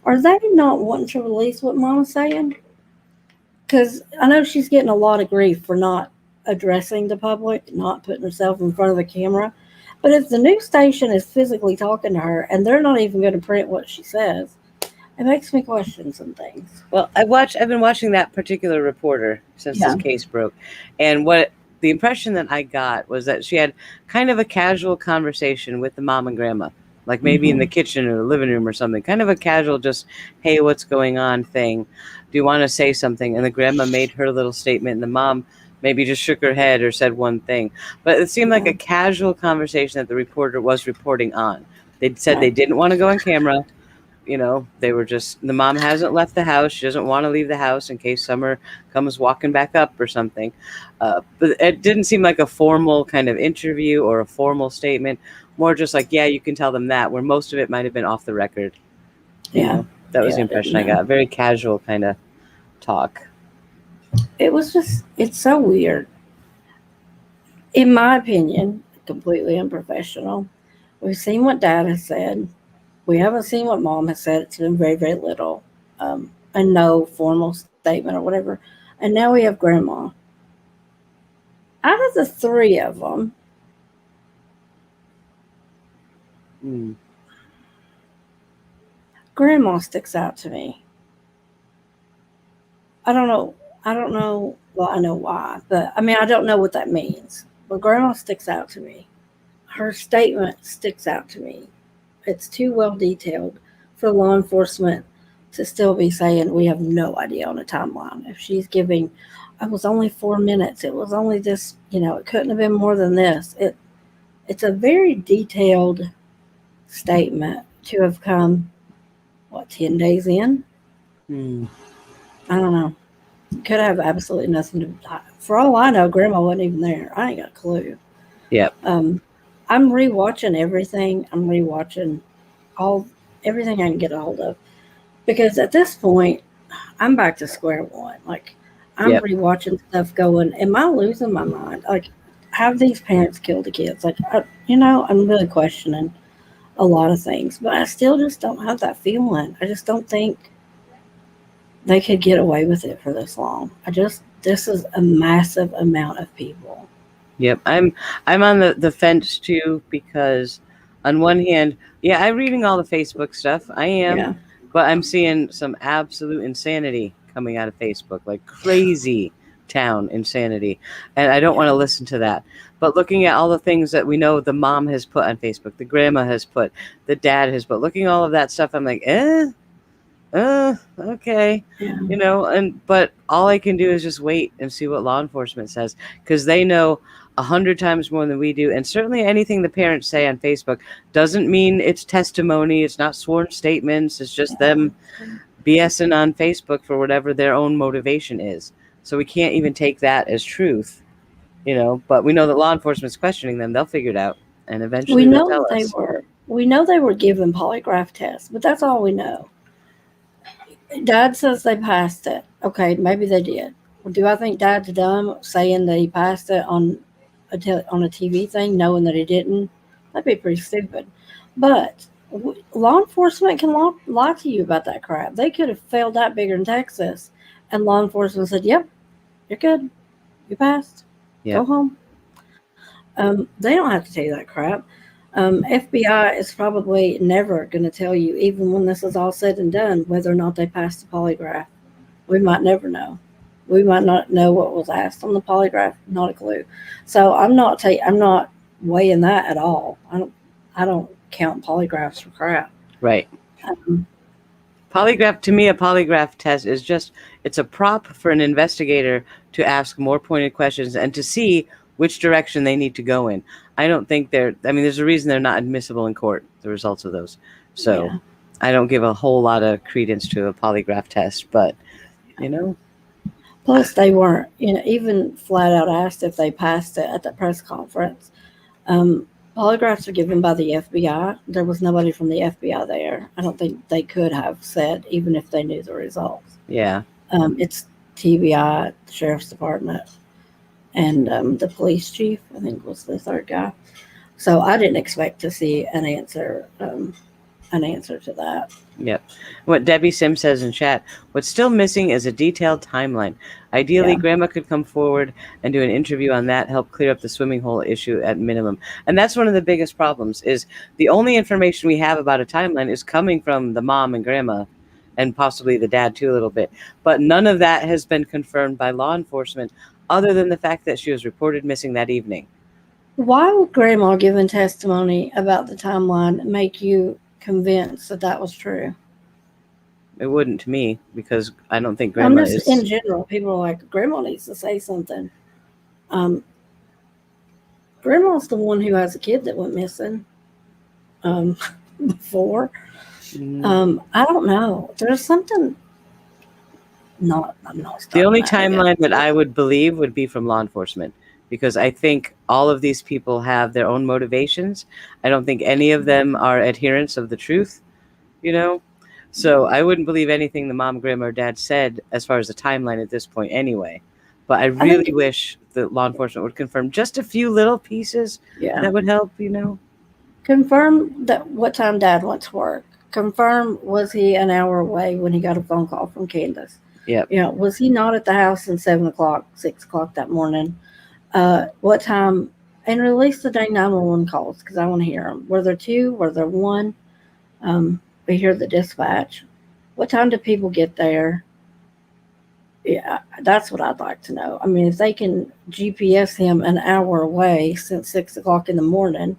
Are they not wanting to release what mom's saying? Because I know she's getting a lot of grief for not addressing the public, not putting herself in front of the camera. But if the news station is physically talking to her and they're not even going to print what she says, it makes me question some things. Well, I've been watching that particular reporter since this case broke, and what the impression that I got was that she had kind of a casual conversation with the mom and grandma, like maybe in the kitchen or the living room or something, kind of a casual, just, hey, what's going on thing. Do you want to say something? And the grandma made her little statement, and the mom maybe just shook her head or said one thing. But it seemed like a casual conversation that the reporter was reporting on. They said they didn't want to go on camera. They were just, the mom hasn't left the house. She doesn't want to leave the house in case Summer comes walking back up or something. But it didn't seem like a formal kind of interview or a formal statement. More just like, yeah, you can tell them that, where most of it might have been off the record. That was the impression I got. Very casual kind of talk. It was just, it's so weird. In my opinion, completely unprofessional. We've seen what Dad has said. We haven't seen what Mom has said. It's been very, very little, and no formal statement or whatever. And now we have Grandma. Out of the three of them, Grandma sticks out to me. I don't know. Well, I know why, but I mean, I don't know what that means. But Grandma sticks out to me. Her statement sticks out to me. It's too well detailed for law enforcement to still be saying we have no idea on a timeline. If she's giving, it was only 4 minutes. It was only this, it couldn't have been more than this. It's a very detailed statement to have come, 10 days in? I don't know. Could have absolutely nothing to do. For all I know, Grandma wasn't even there. I ain't got a clue. Yep. I'm rewatching everything. I'm rewatching everything I can get a hold of, because at this point, I'm back to square one. Like, I'm rewatching stuff going, am I losing my mind? Like, have these parents killed the kids? Like, I'm really questioning a lot of things, but I still just don't have that feeling. I just don't think they could get away with it for this long. This is a massive amount of people. Yep, I'm on the fence too, because on one hand, I'm reading all the Facebook stuff. I am, but I'm seeing some absolute insanity coming out of Facebook, like crazy town insanity, and I don't want to listen to that. But looking at all the things that we know the mom has put on Facebook, the grandma has put, the dad has put, looking at all of that stuff, I'm like, okay, but all I can do is just wait and see what law enforcement says, because they know 100 times more than we do. And certainly anything the parents say on Facebook doesn't mean it's testimony. It's not sworn statements. It's just them BSing on Facebook for whatever their own motivation is. So we can't even take that as truth, but we know that law enforcement's questioning them. They'll figure it out, and eventually they'll tell us. We know they were given polygraph tests, but that's all we know. Dad says they passed it. Okay, maybe they did. Do I think Dad's dumb saying that he passed it on a TV thing, knowing that he didn't? That'd be pretty stupid. But law enforcement can lie to you about that crap. They could have failed that bigger in Texas, and law enforcement said, "Yep, you're good. You passed. Go home." They don't have to tell you that crap. FBI is probably never going to tell you, even when this is all said and done, whether or not they passed the polygraph. We might never know. We might not know what was asked on the polygraph. Not a clue. So I'm not weighing that at all. I don't count polygraphs for crap. Right. Polygraph, to me, a polygraph test is just, it's a prop for an investigator to ask more pointed questions and to see which direction they need to go in. I don't think there's a reason they're not admissible in court, the results of those. So I don't give a whole lot of credence to a polygraph test, but, Plus, they weren't, even flat out asked if they passed it at the press conference. Polygraphs are given by the FBI. There was nobody from the FBI there. I don't think they could have said, even if they knew the results. Yeah. It's TBI, the Sheriff's Department, and the police chief, I think, was the third guy. So I didn't expect to see an answer to that. Yep. What Debbie Sim says in chat, what's still missing is a detailed timeline. Ideally, Grandma could come forward and do an interview on that, help clear up the swimming hole issue at minimum. And that's one of the biggest problems, is the only information we have about a timeline is coming from the mom and grandma. and possibly the dad too a little bit. But none of that has been confirmed by law enforcement other than the fact that she was reported missing that evening. Why would Grandma giving testimony about the timeline make you convinced that that was true? It wouldn't to me, because I don't think I'm Grandma just is. in general. People are like, Grandma needs to say something. Grandma's the one who has a kid that went missing before. I don't know. There's something. I'm not. The only timeline that I would believe would be from law enforcement, because I think all of these people have their own motivations. I don't think any of them are adherents of the truth, you know? So I wouldn't believe anything the mom, grandma, or dad said as far as the timeline at this point anyway. But I really wish that law enforcement would confirm just a few little pieces that would help, you know? Confirm that what time Dad went to work. Confirm, was he an hour away when he got a phone call from Candace? Yeah. You know, was he not at the house at 7 o'clock, 6 o'clock that morning? What time? And release the day 911 calls, because I want to hear them. Were there 2? Were there 1? We hear the dispatch. What time did people get there? Yeah, that's what I'd like to know. I mean, if they can GPS him an hour away since 6 o'clock in the morning,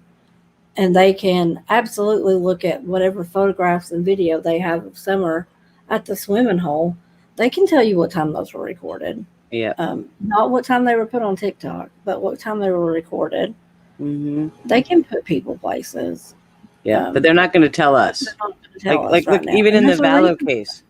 and they can absolutely look at whatever photographs and video they have of Summer at the swimming hole, they can tell you what time those were recorded. Yeah. Not what time they were put on TikTok, but what time they were recorded. Mm-hmm. They can put people places. Yeah, but they're not going to tell us. Like look, even in the Vallow case,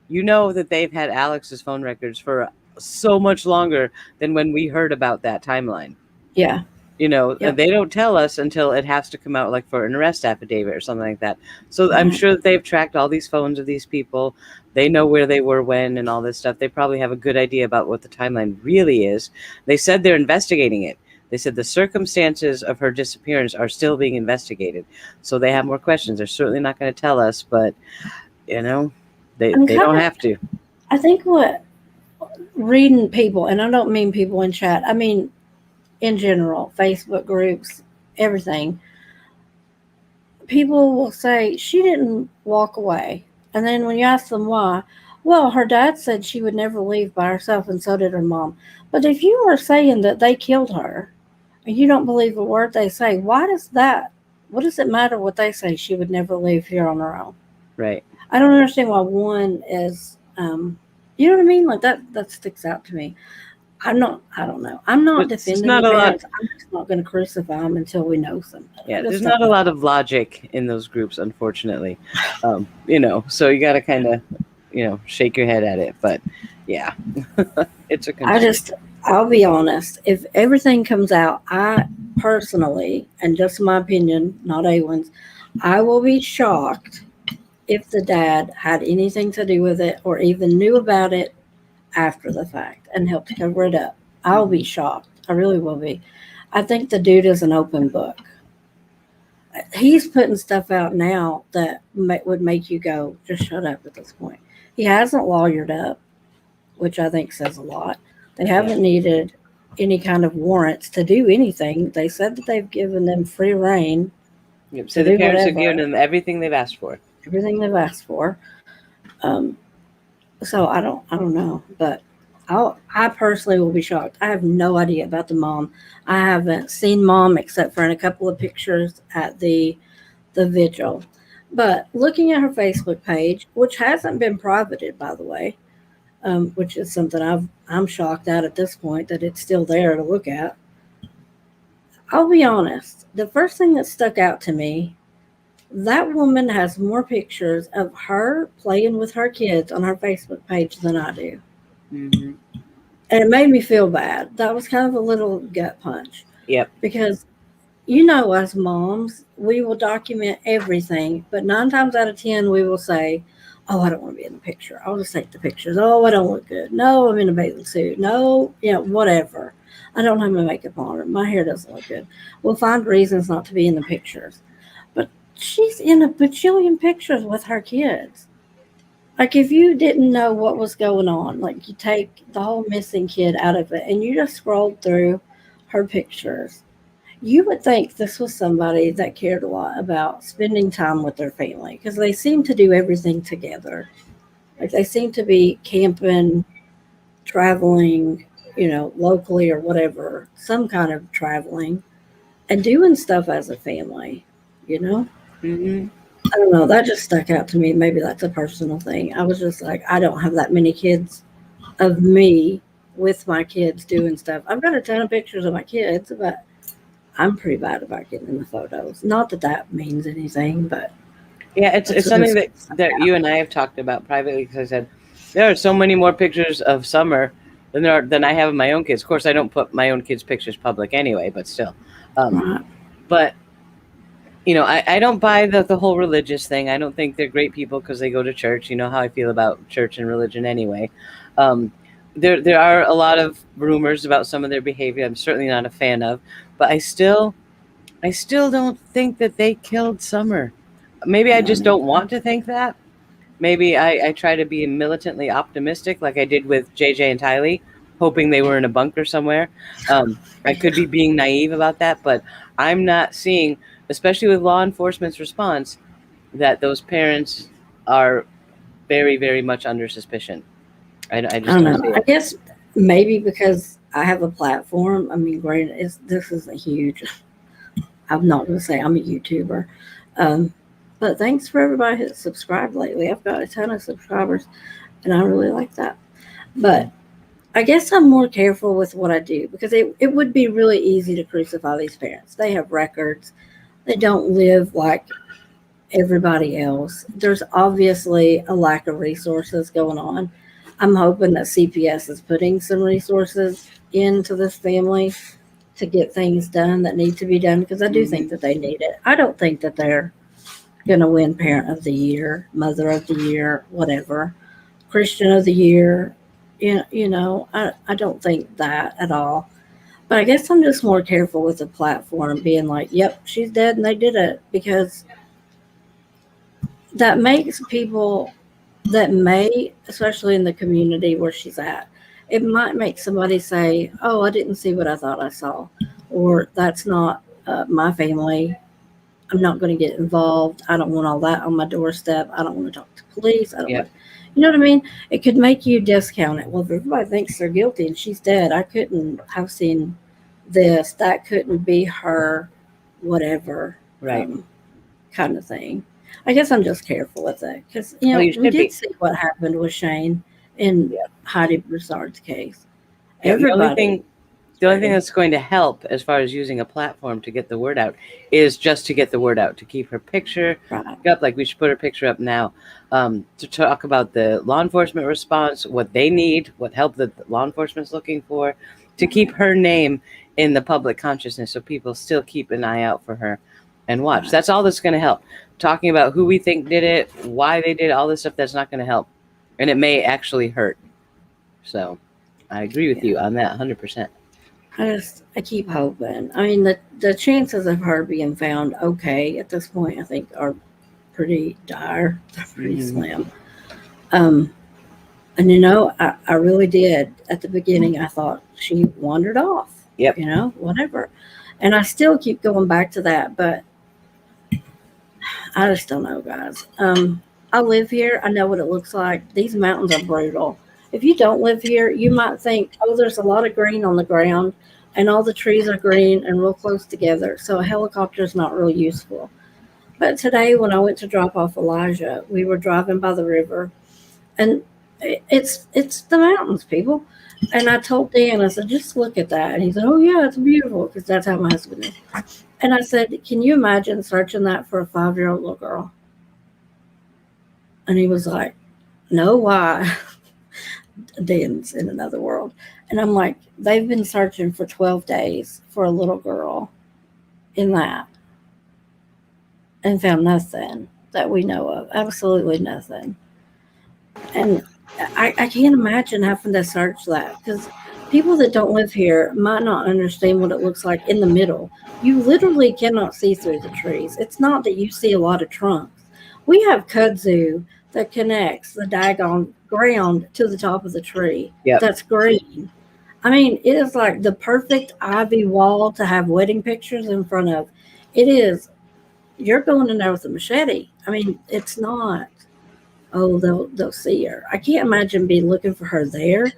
you know that they've had Alex's phone records for so much longer than when we heard about that timeline. Yeah. You know, they don't tell us until it has to come out, like for an arrest affidavit or something like that. So I'm sure that they've tracked all these phones of these people. They know where they were when and all this stuff. They probably have a good idea about what the timeline really is. They said they're investigating it. They said the circumstances of her disappearance are still being investigated. So they have more questions. They're certainly not going to tell us, but, you know, they don't have to. I think what reading people, and I don't mean people in chat, I mean in general, Facebook groups, everything, people will say, she didn't walk away. And then when you ask them why, well, her dad said she would never leave by herself, and so did her mom. But if you are saying that they killed her, and you don't believe a word they say, what does it matter what they say? She would never leave here on her own. Right. I don't understand why one is, you know what I mean? Like that sticks out to me. I don't know. I'm not defending the parents. I'm just not going to crucify them until we know something. Yeah, there's not a lot of logic in those groups, unfortunately. You know, so you got to kind of, you know, shake your head at it. But yeah, it's a concern. I'll be honest. If everything comes out, I personally, and just my opinion, not Awen's, I will be shocked if the dad had anything to do with it or even knew about it after the fact and helped cover it up. I'll be shocked. I really will be. I think the dude is an open book. He's putting stuff out now that would make you go, just shut up at this point. He hasn't lawyered up, which I think says a lot. They haven't needed any kind of warrants to do anything. They said that they've given them free reign. Yep. So the parents have given them everything they've asked for. Everything they've asked for. So I don't know, but I personally will be shocked. I have no idea about the mom. I haven't seen mom except for in a couple of pictures at the vigil. But looking at her Facebook page, which hasn't been privated, by the way, which is something I'm shocked at this point that it's still there to look at. I'll be honest. The first thing that stuck out to me, that woman has more pictures of her playing with her kids on her Facebook page than I do. Mm-hmm. And it made me feel bad. That was kind of a little gut punch. Yep. Because, you know, as moms, we will document everything, but 9 times out of 10, we will say, oh, I don't want to be in the picture. I'll just take the pictures. Oh, I don't look good. No, I'm in a bathing suit. No, you know, whatever. I don't have my makeup on, or my hair doesn't look good. We'll find reasons not to be in the pictures. But she's in a bajillion pictures with her kids. Like, if you didn't know what was going on, like you take the whole missing kid out of it and you just scrolled through her pictures, you would think this was somebody that cared a lot about spending time with their family, because they seem to do everything together. Like they seem to be camping, traveling, locally or whatever, some kind of traveling and doing stuff as a family, you know? Mm-hmm. I don't know. That just stuck out to me. Maybe that's a personal thing. I was just like, I don't have that many kids of me with my kids doing stuff. I've got a ton of pictures of my kids, but I'm pretty bad about getting in the photos. Not that that means anything, but Yeah, it's something that you and I have talked about privately, because I said there are so many more pictures of summer than I have of my own kids. Of course, I don't put my own kids' pictures public anyway, but still. Right. But I don't buy the whole religious thing. I don't think they're great people because they go to church. You know how I feel about church and religion anyway. There are a lot of rumors about some of their behavior I'm certainly not a fan of, but I still don't think that they killed Summer. Maybe I just don't want to think that. Maybe I try to be militantly optimistic like I did with JJ and Tylee, hoping they were in a bunker somewhere. I could be being naive about that, but I'm not seeing, especially with law enforcement's response, that those parents are very, very much under suspicion. I I just don't don't know. see I it. guess maybe because I have a platform. I mean, granted, this isn't huge. I'm not going to say I'm a YouTuber. Um, but thanks for everybody who's subscribed lately. I've got a ton of subscribers, and I really like that. But I guess I'm more careful with what I do because it would be really easy to crucify these parents. They have records. They don't live like everybody else. There's obviously a lack of resources going on. I'm hoping that CPS is putting some resources into this family to get things done that need to be done because I do think that they need it. I don't think that they're going to win Parent of the Year, Mother of the Year, whatever, Christian of the Year. I don't think that at all. But I guess I'm just more careful with the platform being like, yep, she's dead and they did it because that makes people that may, especially in the community where she's at, it might make somebody say, oh, I didn't see what I thought I saw, or that's not my family. I'm not going to get involved. I don't want all that on my doorstep. I don't want to talk to police. I don't Yep. want, you know what I mean? It could make you discount it. Well, if everybody thinks they're guilty and she's dead, I couldn't have seen this. That couldn't be her, whatever, Right. kind of thing. I guess I'm just careful with it because Well, you we should did be. see what happened with Shane in Yeah. Heidi Broussard's case. Yeah, Everybody. the only thing that's going to help as far as using a platform to get the word out is just to get the word out, to keep her picture Right. up. Like we should put her picture up now, to talk about the law enforcement response, what they need, what help the law enforcement's looking for, to keep her name in the public consciousness so people still keep an eye out for her and watch. Right. That's all that's going to help. Talking about who we think did it, why they did it, all this stuff, that's not going to help. And it may actually hurt. So I agree with you on that 100%. I keep hoping. I mean, the chances of her being found okay at this point, I think, are pretty dire. They're pretty slim. And I really did at the beginning. I thought she wandered off. Yep. Whatever. And I still keep going back to that, but I just don't know, guys. I live here. I know what it looks like. These mountains are brutal. If you don't live here, you might think, oh, there's a lot of green on the ground and all the trees are green and real close together. So a helicopter is not real useful. But today, when I went to drop off Elijah, we were driving by the river and it's the mountains, people. And I told Dan, I said, just look at that. And he said, oh, yeah, it's beautiful because that's how my husband is. And I said, can you imagine searching that for a 5-year-old little girl? And he was like, no, why? Dan's in another world. And I'm like, they've been searching for 12 days for a little girl in that and found nothing that we know of. Absolutely nothing. And I can't imagine having to search that because people that don't live here might not understand what it looks like in the middle. You literally cannot see through the trees. It's not that you see a lot of trunks. We have kudzu that connects the daggone ground to the top of the tree. Yep. That's green. I mean, it is like the perfect ivy wall to have wedding pictures in front of. It is. You're going in there with a machete. I mean, it's not. oh, they'll see her. I can't imagine being looking for her there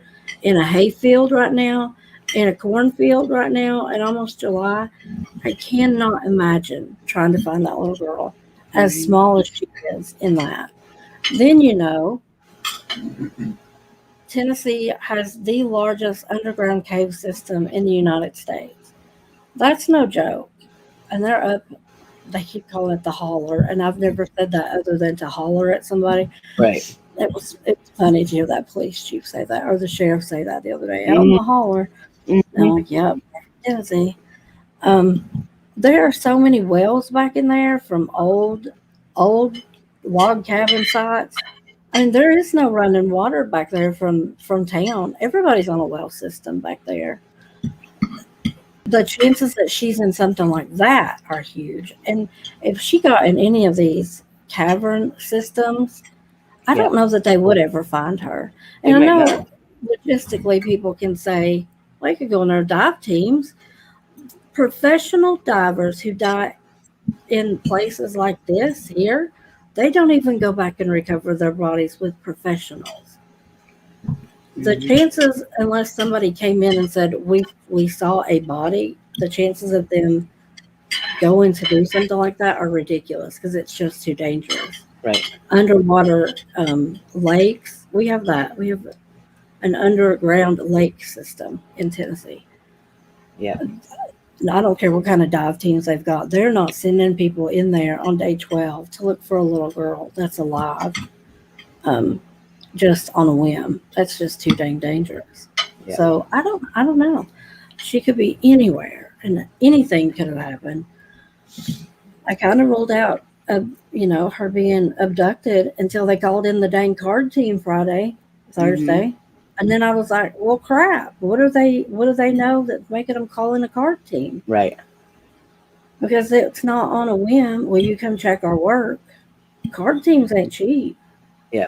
in a hayfield right now, in a cornfield right now, in almost July. I cannot imagine trying to find that little girl as Mm-hmm. small as she is in that. Then, Tennessee has the largest underground cave system in the United States. That's no joke. And they're up, they keep calling it the holler. And I've never said that other than to holler at somebody. Right. It's funny to hear that police chief say that or the sheriff say that the other day out in Mm-hmm. the holler. And Mm-hmm. I'm like, yep, Tennessee. Um, there are so many wells back in there from old log cabin sites. I mean, there is no running water back there from town. Everybody's on a well system back there. The chances that she's in something like that are huge. And if she got in any of these cavern systems, I Yeah. don't know that they would ever find her. They And I might not. know logistically people can say, well, you could go in our dive teams. Professional divers who die in places like this here, they don't even go back and recover their bodies with professionals. The Mm-hmm. chances, unless somebody came in and said we saw a body, the chances of them going to do something like that are ridiculous because it's just too dangerous. Right. Underwater lakes, we have that. We have an underground lake system in Tennessee. Yeah. And I don't care what kind of dive teams they've got. They're not sending people in there on day 12 to look for a little girl that's alive um, just on a whim. That's just too dang dangerous. Yeah. So I don't know. She could be anywhere and anything could have happened. I kind of ruled out, her being abducted until they called in the dang card team Thursday. Mm-hmm. And then I was like, well, crap. What do they know that's making them call in a card team? Right. Because it's not on a whim. Will you come check our work? Card teams ain't cheap. Yeah.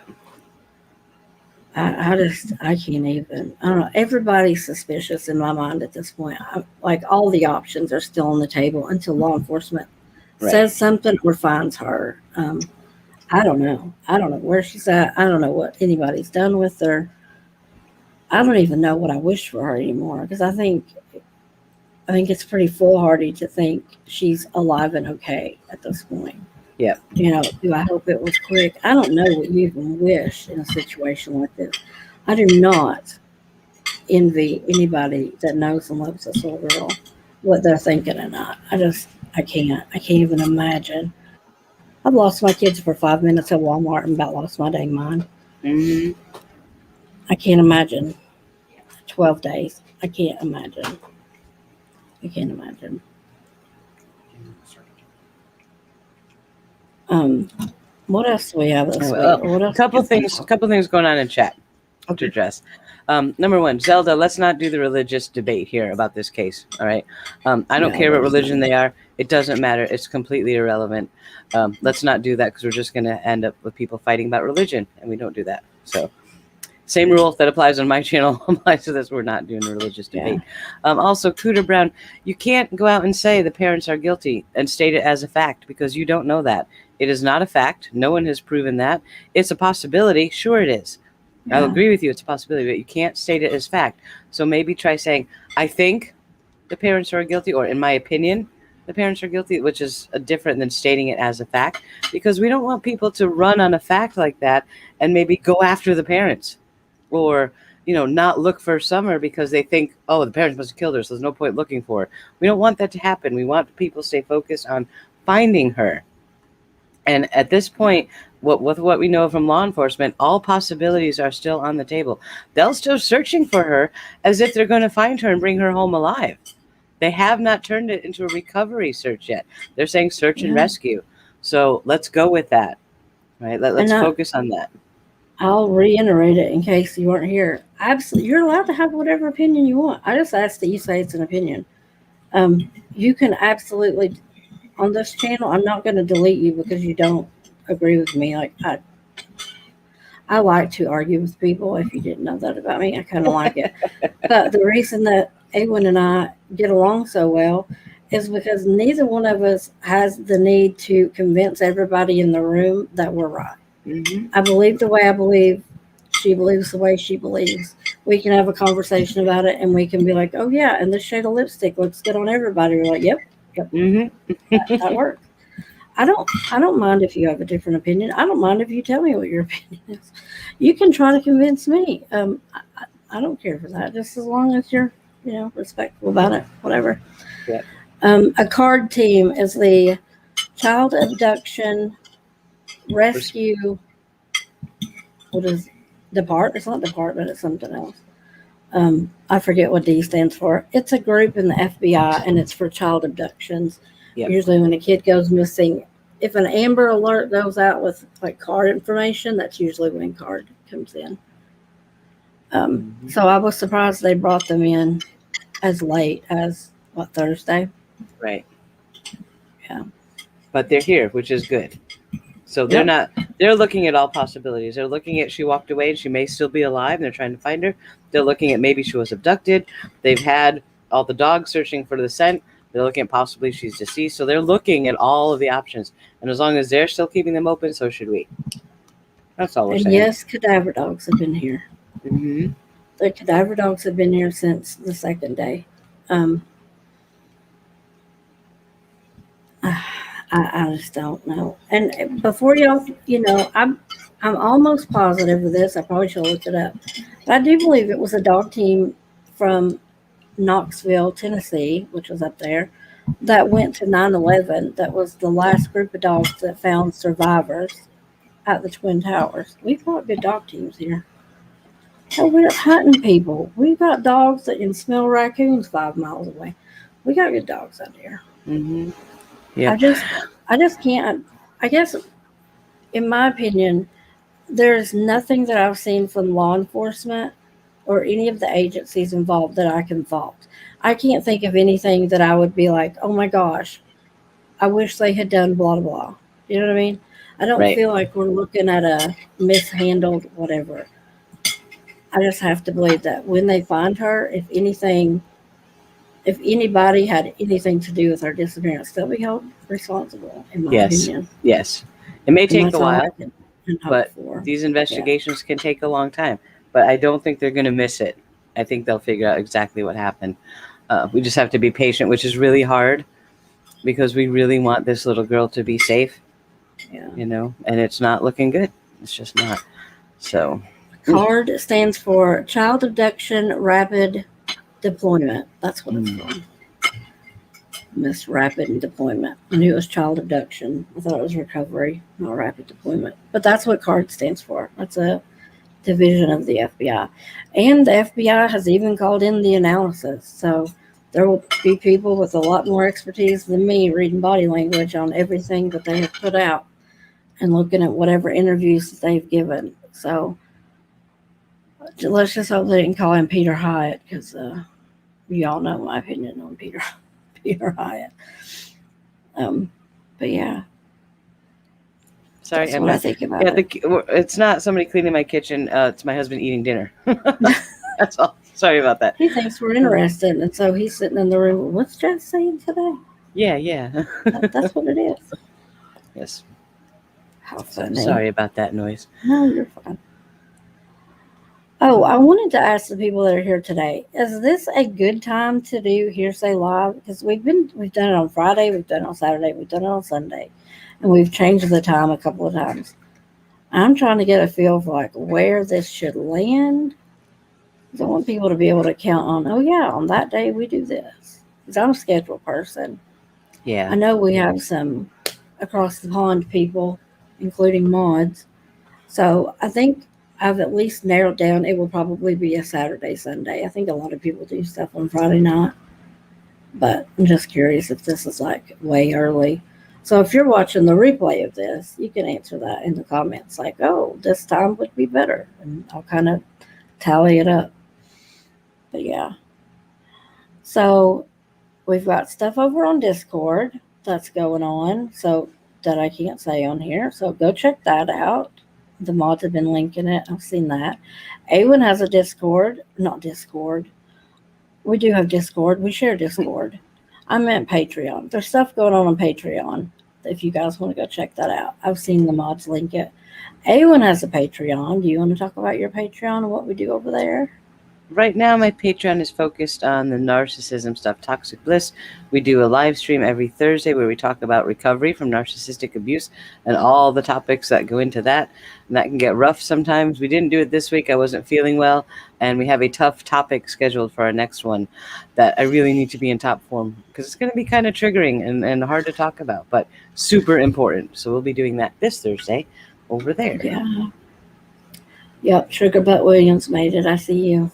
I can't even. I don't know. Everybody's suspicious in my mind at this point. Like all the options are still on the table until law enforcement Right. says something or finds her. I don't know. I don't know where she's at. I don't know what anybody's done with her. I don't even know what I wish for her anymore because I think it's pretty foolhardy to think she's alive and okay at this point. Yeah. Do I hope it was quick? I don't know what you even wish in a situation like this. I do not envy anybody that knows and loves this little girl, what they're thinking or not. I can't. I can't even imagine. I've lost my kids for 5 minutes at Walmart and about lost my dang mind. Mm-hmm. I can't imagine 12 days. I can't imagine. I can't imagine. What else do we have this week? A couple things going on in chat to address. Number one, Zelda, let's not do the religious debate here about this case. All right. I don't care what religion they are. It doesn't matter. It's completely irrelevant. Let's not do that because we're just going to end up with people fighting about religion, and we don't do that. So same rule that applies on my channel applies to this. We're not doing a religious debate. Also, Cooter Brown, you can't go out and say the parents are guilty and state it as a fact because you don't know that. It is not a fact. No one has proven that. It's a possibility. Sure it is. Yeah. I'll agree with you. It's a possibility, but you can't state it as fact. So maybe try saying, I think the parents are guilty, or in my opinion, the parents are guilty, which is different than stating it as a fact, because we don't want people to run on a fact like that and maybe go after the parents or, not look for Summer because they think, oh, the parents must have killed her, so there's no point looking for her. We don't want that to happen. We want people to stay focused on finding her. And at this point, with what we know from law enforcement, all possibilities are still on the table. They're still searching for her as if they're going to find her and bring her home alive. They have not turned it into a recovery search yet. They're saying search and rescue. So let's go with that. Right? Let's focus on that. I'll reiterate it in case you weren't here. Absolutely, you're allowed to have whatever opinion you want. I just ask that you say it's an opinion. You can absolutely, on this channel, I'm not going to delete you because you don't agree with me. Like I like to argue with people. If you didn't know that about me, I kind of like it. But the reason that Awen and I get along so well is because neither one of us has the need to convince everybody in the room that we're right. I believe the way I believe. She believes the way she believes. We can have a conversation about it, and we can be like, "Oh yeah, and this shade of lipstick looks good on everybody." We're like, "Yep, yep, that works." I don't mind if you have a different opinion. I don't mind if you tell me what your opinion is. You can try to convince me. I don't care for that, just as long as you're, respectful about it. Whatever. Yep. A card team is the child abduction rescue. What is depart? It's not department. It's something else. I forget what D stands for. It's a group in the FBI, and it's for child abductions. Yep. Usually, when a kid goes missing, if an Amber Alert goes out with like card information, that's usually when card comes in. So I was surprised they brought them in as late as Thursday. Right. Yeah. But they're here, which is good. So they're looking at all possibilities. They're looking at she walked away and she may still be alive and they're trying to find her. They're looking at maybe she was abducted. They've had all the dogs searching for the scent. They're looking at possibly she's deceased. So they're looking at all of the options. And as long as they're still keeping them open, so should we. That's all we're saying. Yes, cadaver dogs have been here. Mm-hmm. The cadaver dogs have been here since the second day. I just don't know. And before y'all, I'm almost positive of this. I probably should have looked it up. But I do believe it was a dog team from Knoxville, Tennessee, which was up there, that went to 9/11. That was the last group of dogs that found survivors at the Twin Towers. We've got good dog teams here. So we're hunting people. We've got dogs that can smell raccoons 5 miles away. We got good dogs out here. Mm-hmm. Yeah. I just can't. I guess, in my opinion, there's nothing that I've seen from law enforcement or any of the agencies involved that I can fault. I can't think of anything that I would be like, oh my gosh, I wish they had done blah, blah, blah. You know what I mean? I don't feel like we're looking at a mishandled whatever. I just have to believe that when they find her, if anybody had anything to do with her disappearance, they'll be held responsible, in my opinion. Yes. It may take a while, but for. These investigations can take a long time. But I don't think they're going to miss it. I think they'll figure out exactly what happened. We just have to be patient, which is really hard because we really want this little girl to be safe. Yeah. And it's not looking good. It's just not. So. CARD stands for Child Abduction Rapid Deployment. That's what it's for. Miss Rapid Deployment. I knew it was child abduction. I thought it was recovery, not rapid deployment. But that's what CARD stands for. That's a division of the FBI. And the FBI has even called in the analysis. So there will be people with a lot more expertise than me reading body language on everything that they have put out and looking at whatever interviews that they've given. So let's just hope they didn't call him Peter Hyatt, because you all know my opinion on Peter Hyatt. But yeah. Sorry, that's what I think about it. It's not somebody cleaning my kitchen. It's my husband eating dinner. That's all. Sorry about that. He thinks we're interested, and so he's sitting in the room. What's Jess saying today? Yeah. That's what it is. Yes. How funny. Sorry about that noise. No, you're fine. Oh, I wanted to ask the people that are here today, is this a good time to do Hearsay Live? Because we've done it on Friday, we've done it on Saturday, we've done it on Sunday, and we've changed the time a couple of times. I'm trying to get a feel for like where this should land. I want people to be able to count on, oh yeah, on that day we do this. Because I'm a schedule person. Yeah. I know we have some across the pond people, including mods. So I think I've at least narrowed down it will probably be a Saturday, Sunday. I think a lot of people do stuff on Friday night. But I'm just curious if this is like way early. So if you're watching the replay of this, you can answer that in the comments like, oh, this time would be better. And I'll kind of tally it up. But yeah. So we've got stuff over on Discord that's going on. So that I can't say on here. So go check that out. The mods have been linking it. I've seen that. Awen has a Discord. Not Discord. We do have Discord. We share Discord. I meant Patreon. There's stuff going on Patreon if you guys want to go check that out. I've seen the mods link it. Awen has a Patreon. Do you want to talk about your Patreon and what we do over there? Right now, my Patreon is focused on the narcissism stuff, Toxic Bliss. We do a live stream every Thursday where we talk about recovery from narcissistic abuse and all the topics that go into that. And that can get rough sometimes. We didn't do it this week. I wasn't feeling well. And we have a tough topic scheduled for our next one that I really need to be in top form because it's going to be kind of triggering and hard to talk about, but super important. So we'll be doing that this Thursday over there. Yeah. Yep, Sugar Butt Williams made it. I see you.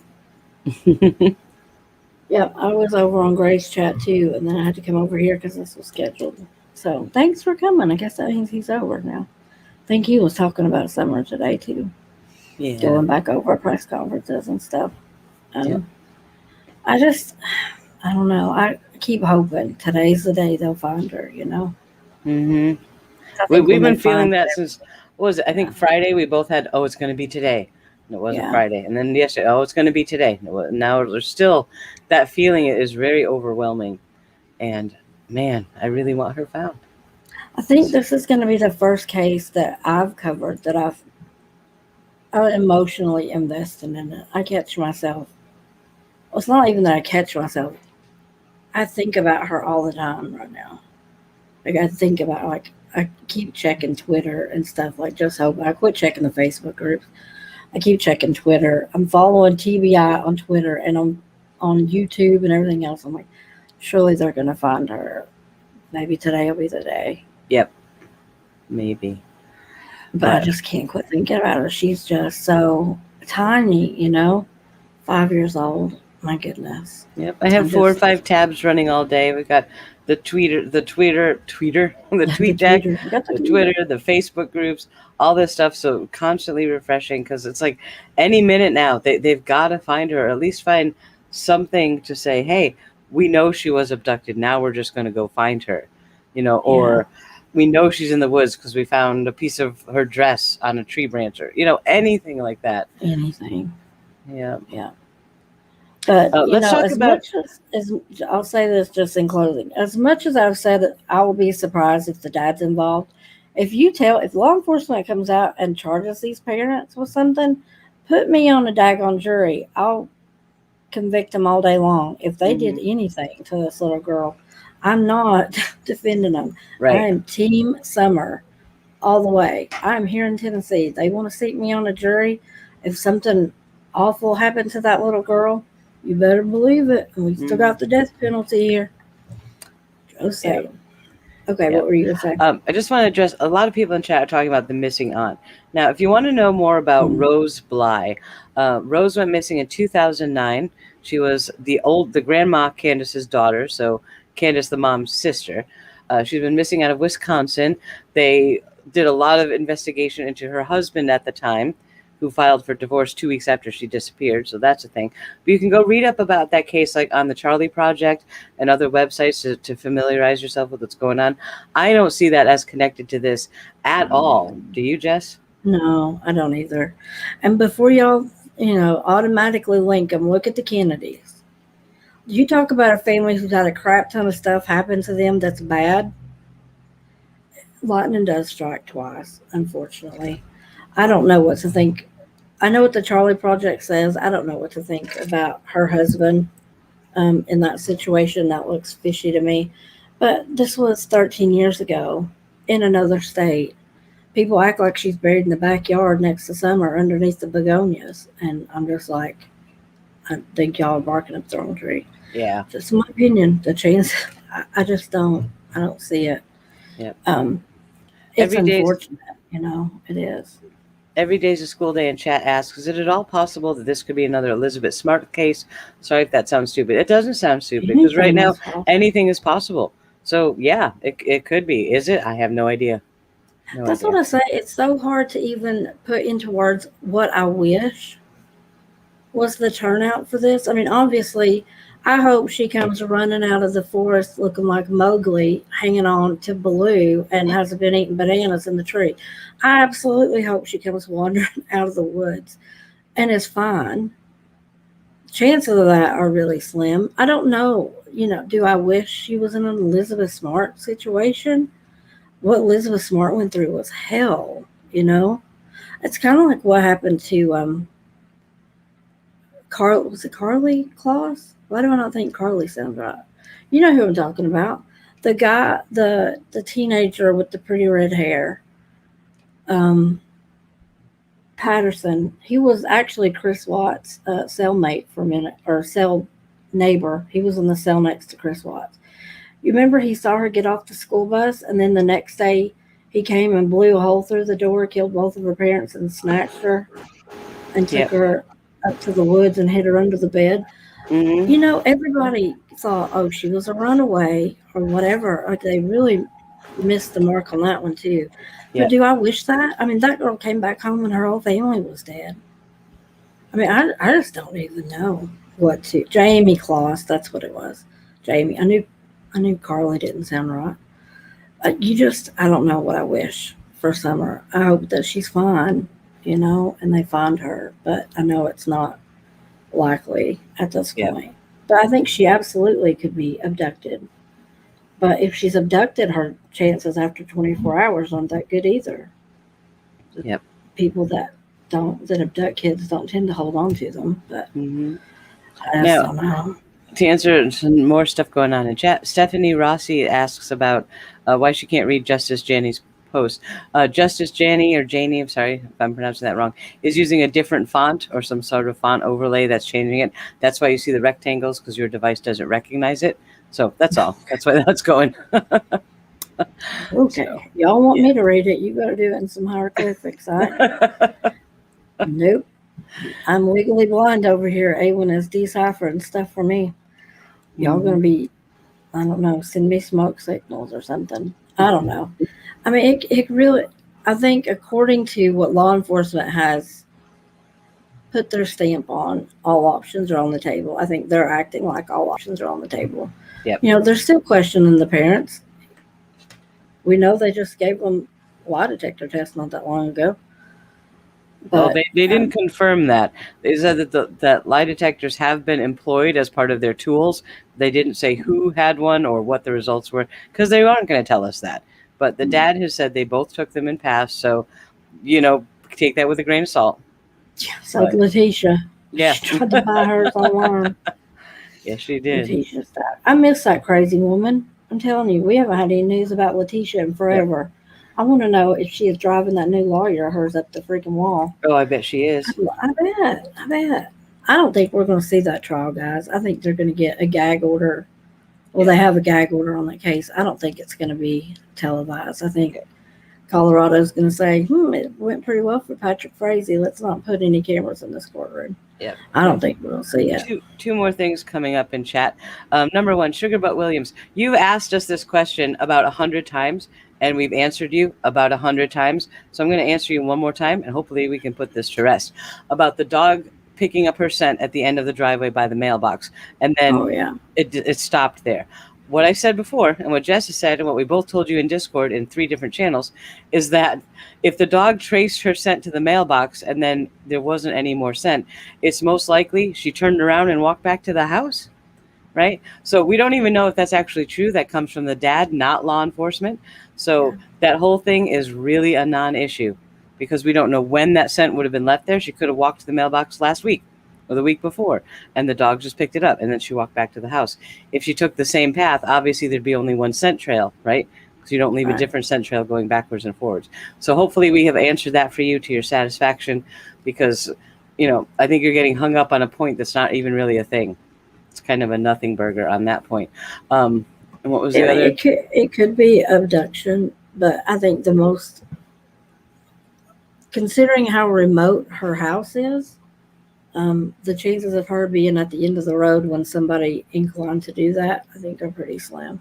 Yep, I was over on Gray's chat too, and then I had to come over here because this was scheduled. So thanks for coming. I guess that means he's over now. I think he was talking about Summer today too. Yeah. Going back over press conferences and stuff. Yep. I don't know. I keep hoping today's the day they'll find her, you know? Mm-hmm. We've been feeling that since, what was it? I think Friday we both had, it's going to be today. And it wasn't Friday. And then yesterday, it's going to be today. Now there's still, that feeling is very overwhelming. And man, I really want her found. I think this is going to be the first case that I've covered that I'm emotionally invested in it. I catch myself. Well, it's not even that I catch myself. I think about her all the time right now. Like I think about, I keep checking Twitter and stuff. Like just hope I quit checking the Facebook groups. I keep checking Twitter. I'm following TBI on Twitter and on YouTube and everything else. I'm like, surely they're going to find her. Maybe today will be the day. Yep. Maybe. But I just can't quit thinking about her. She's just so tiny, 5 years old. My goodness. Yep. I have 4 or 5 tabs running all day. We've got the tweet deck, the Twitter, the Facebook groups, all this stuff. So constantly refreshing because it's like any minute now they've got to find her, or at least find something to say, hey, we know she was abducted. Now we're just going to go find her, or we know she's in the woods because we found a piece of her dress on a tree branch, or, anything like that. Anything. Yeah. Yeah. But, let's talk about. Much as I'll say this just in closing. As much as I've said that I will be surprised if the dad's involved, if law enforcement comes out and charges these parents with something, put me on a daggone jury. I'll convict them all day long. If they did anything to this little girl, I'm not defending them. Right. I am Team Summer all the way. I'm here in Tennessee. They want to seat me on a jury. If something awful happened to that little girl, you better believe it. And we still got the death penalty here. Just saying. Okay, what were you going to say? I just want to address, a lot of people in chat are talking about the missing aunt. Now, if you want to know more about Rose Bly, Rose went missing in 2009. She was the grandma Candace's daughter, so Candace, the mom's sister. She's been missing out of Wisconsin. They did a lot of investigation into her husband at the time, who filed for divorce 2 weeks after she disappeared. So that's a thing. But you can go read up about that case, like on the Charlie Project and other websites to familiarize yourself with what's going on. I don't see that as connected to this at all. Do you, Jess? No, I don't either. And before y'all, automatically link them, look at the Kennedys. You talk about a family who's had a crap ton of stuff happen to them that's bad. Lightning does strike twice, unfortunately. I don't know what to think. I know what the Charlie Project says. I don't know what to think about her husband in that situation. That looks fishy to me. But this was 13 years ago in another state. People act like she's buried in the backyard next to Summer underneath the begonias. And I'm just like, I think y'all are barking up the wrong tree. Yeah. Just my opinion. The chance, I just don't. I don't see it. Yep. It's unfortunate, it is. Every day's a school day, and chat asks, is it at all possible that this could be another Elizabeth Smart case? Sorry if that sounds stupid. It doesn't sound stupid because right now anything is possible. So yeah, it could be. Is it? I have no idea. That's what I say. It's so hard to even put into words what I wish was the turnout for this. I mean, obviously, I hope she comes running out of the forest looking like Mowgli, hanging on to Baloo and hasn't been eating bananas in the tree. I absolutely hope she comes wandering out of the woods and is fine. Chances of that are really slim. I don't know. Do I wish she was in an Elizabeth Smart situation? What Elizabeth Smart went through was hell, It's kind of like what happened to Carl. Was it Carly Claus? Why do I not think Carly sounds right? You know who I'm talking about. The guy, the teenager with the pretty red hair. Um, Patterson. He was actually Chris Watts' cellmate for a minute, or cell neighbor. He was in the cell next to Chris Watts. You remember he saw her get off the school bus, and then the next day he came and blew a hole through the door, killed both of her parents, and snatched her and took Yep. her up to the woods and hid her under the bed. Mm-hmm. You know, everybody thought, oh, she was a runaway or whatever. Or they really missed the mark on that one too. But Yep. do I wish that? I mean, that girl came back home and her whole family was dead. I mean, I just don't even know what to. Jamie Claus, that's what it was. Jamie. I knew Carly didn't sound right. I don't know what I wish for Summer. I hope that she's fine, and they find her. But I know it's not likely at this Yep. point. But I think she absolutely could be abducted. But if she's abducted, her chances after 24 hours aren't that good either. Yep. People that abduct kids don't tend to hold on to them. But Mm-hmm. I just don't know. To answer some more stuff going on in chat, Stephanie Rossi asks about why she can't read Justice Janney's post. Justice Janney, or Janie, I'm sorry if I'm pronouncing that wrong, is using a different font or some sort of font overlay that's changing it. That's why you see the rectangles, because your device doesn't recognize it. So that's all. That's why that's going. Okay. So, Y'all want me to read it? You got to do it in some hieroglyphics. Nope. I'm legally blind over here. Awen is deciphering stuff for me. Y'all going to be, I don't know, send me smoke signals or something. I don't know. I mean, it really, I think according to what law enforcement has put their stamp on, all options are on the table. I think they're acting like all options are on the table. Yep. They're still questioning the parents. We know they just gave them a lie detector test not that long ago. Well, they didn't confirm that. They said that that lie detectors have been employed as part of their tools. They didn't say who had one or what the results were, because they aren't going to tell us that. But the dad has said they both took them and passed. So, take that with a grain of salt. So Letitia, Yeah, she tried to buy hers online. Yes, she did. Letitia's died. I miss that crazy woman. I'm telling you, we haven't had any news about Letitia in forever. Yep. I want to know if she is driving that new lawyer of hers up the freaking wall. Oh, I bet she is. I bet. I don't think we're going to see that trial, guys. I think they're going to get a gag order. Well, they have a gag order on that case. I don't think it's going to be televised. I think Colorado's going to say, it went pretty well for Patrick Frazee. Let's not put any cameras in this courtroom. Yeah, I don't think we'll see it. Two more things coming up in chat. Number one, Sugar Butt Williams, you've asked us this question about 100 times, and we've answered you about 100 times. So I'm going to answer you one more time, and hopefully we can put this to rest. About the dog picking up her scent at the end of the driveway by the mailbox, and then it stopped there. What I said before, and what Jess has said, and what we both told you in Discord in 3 different channels, is that if the dog traced her scent to the mailbox and then there wasn't any more scent, it's most likely she turned around and walked back to the house, right? So we don't even know if that's actually true. That comes from the dad, not law enforcement. So that whole thing is really a non-issue, because we don't know when that scent would have been left there. She could have walked to the mailbox last week or the week before, and the dog just picked it up, and then she walked back to the house. If she took the same path, obviously there'd be only one scent trail, right? Because you don't leave a different scent trail going backwards and forwards. So hopefully we have answered that for you to your satisfaction, because, I think you're getting hung up on a point that's not even really a thing. It's kind of a nothing burger on that point. And what was the other? It could be abduction, but I think the most, considering how remote her house is, the chances of her being at the end of the road when somebody inclined to do that, I think are pretty slim.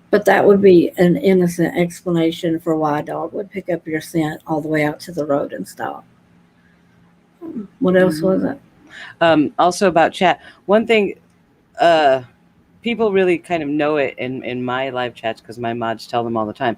But that would be an innocent explanation for why a dog would pick up your scent all the way out to the road and stop. What else was it? Also about chat, one thing, people really kind of know it in my live chats, because my mods tell them all the time.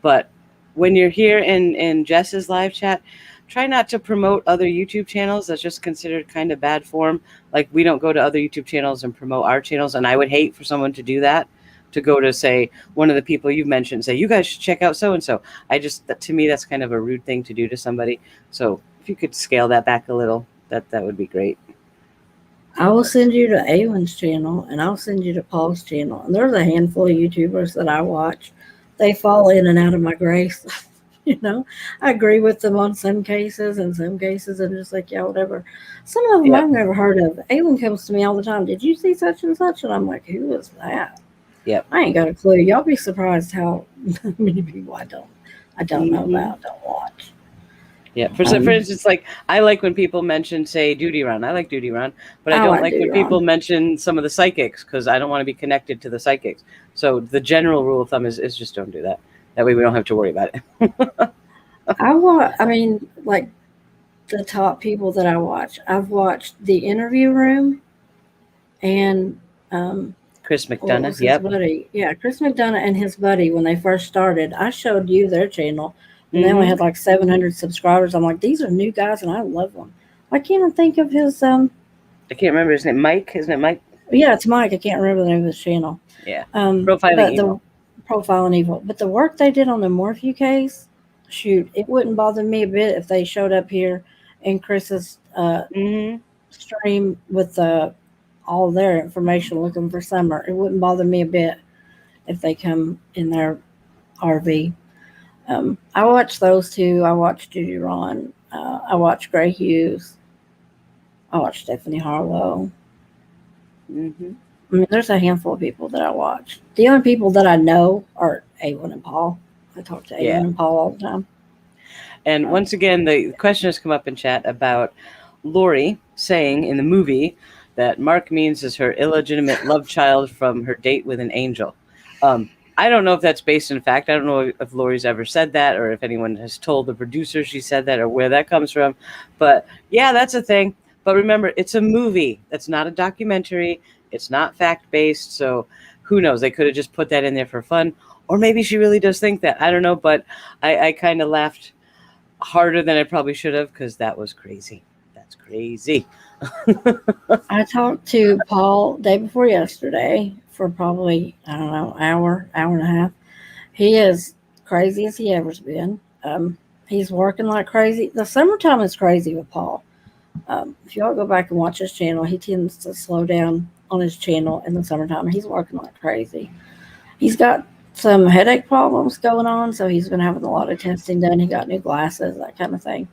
But when you're here in Jess's live chat, try not to promote other YouTube channels. That's just considered kind of bad form. Like, we don't go to other YouTube channels and promote our channels, and I would hate for someone to do that. to go to, say, one of the people you've mentioned, say, you guys should check out so-and-so. To me, that's kind of a rude thing to do to somebody. So if you could scale that back a little, that would be great. I will send you to Awen's channel, and I'll send you to Paul's channel. And there's a handful of YouTubers that I watch. They fall in and out of my grace. I agree with them on some cases, and some cases I'm just like, yeah, whatever. Some of them I've never heard of. Awen comes to me all the time. Did you see such and such? And I'm like, who is that? Yep. I ain't got a clue. Y'all be surprised how many people I don't know about, don't watch. Yeah. For instance, like, I like when people mention, say, Duty Run. I like Duty Run, but I don't like when people mention some of the psychics, because I don't want to be connected to the psychics. So the general rule of thumb is just don't do that. That way we don't have to worry about it. Like the top people that I watch. I've watched The Interview Room and Chris McDonough. Yep. Buddy. Yeah, Chris McDonough and his buddy, when they first started, I showed you their channel. And they only had like 700 subscribers. I'm like, these are new guys, and I love them. Why can't I think of his? I can't remember. Isn't it Mike? Isn't it Mike? Yeah, it's Mike. I can't remember the name of his channel. Yeah. Profiling Evil. Profiling Evil. But the work they did on the Morphew case, shoot, it wouldn't bother me a bit if they showed up here in Chris's stream with all their information looking for Summer. It wouldn't bother me a bit if they come in their RV. I watch those two. I watch Judy Ron. I watch Gray Hughes. I watch Stephanie Harlow. There's a handful of people that I watch. The only people that I know are Awen and Paul. I talk to Awen and Paul all the time. And once again, the question has come up in chat about Lori saying in the movie that Mark Means is her illegitimate love child from her date with an angel. I don't know if that's based in fact. I don't know if Lori's ever said that, or if anyone has told the producer she said that, or where that comes from. But yeah, that's a thing. But remember, it's a movie. That's not a documentary. It's not fact-based. So who knows? They could have just put that in there for fun. Or maybe she really does think that. I don't know. But I kind of laughed harder than I probably should have, because that was crazy. That's crazy. I talked to Paul day before yesterday for probably, I don't know, hour and a half. He is crazy as he ever's been. He's working like crazy. The summertime is crazy with Paul. If y'all go back and watch his channel, he tends to slow down on his channel in the summertime. He's working like crazy. He's got some headache problems going on, so he's been having a lot of testing done. He got new glasses, that kind of thing.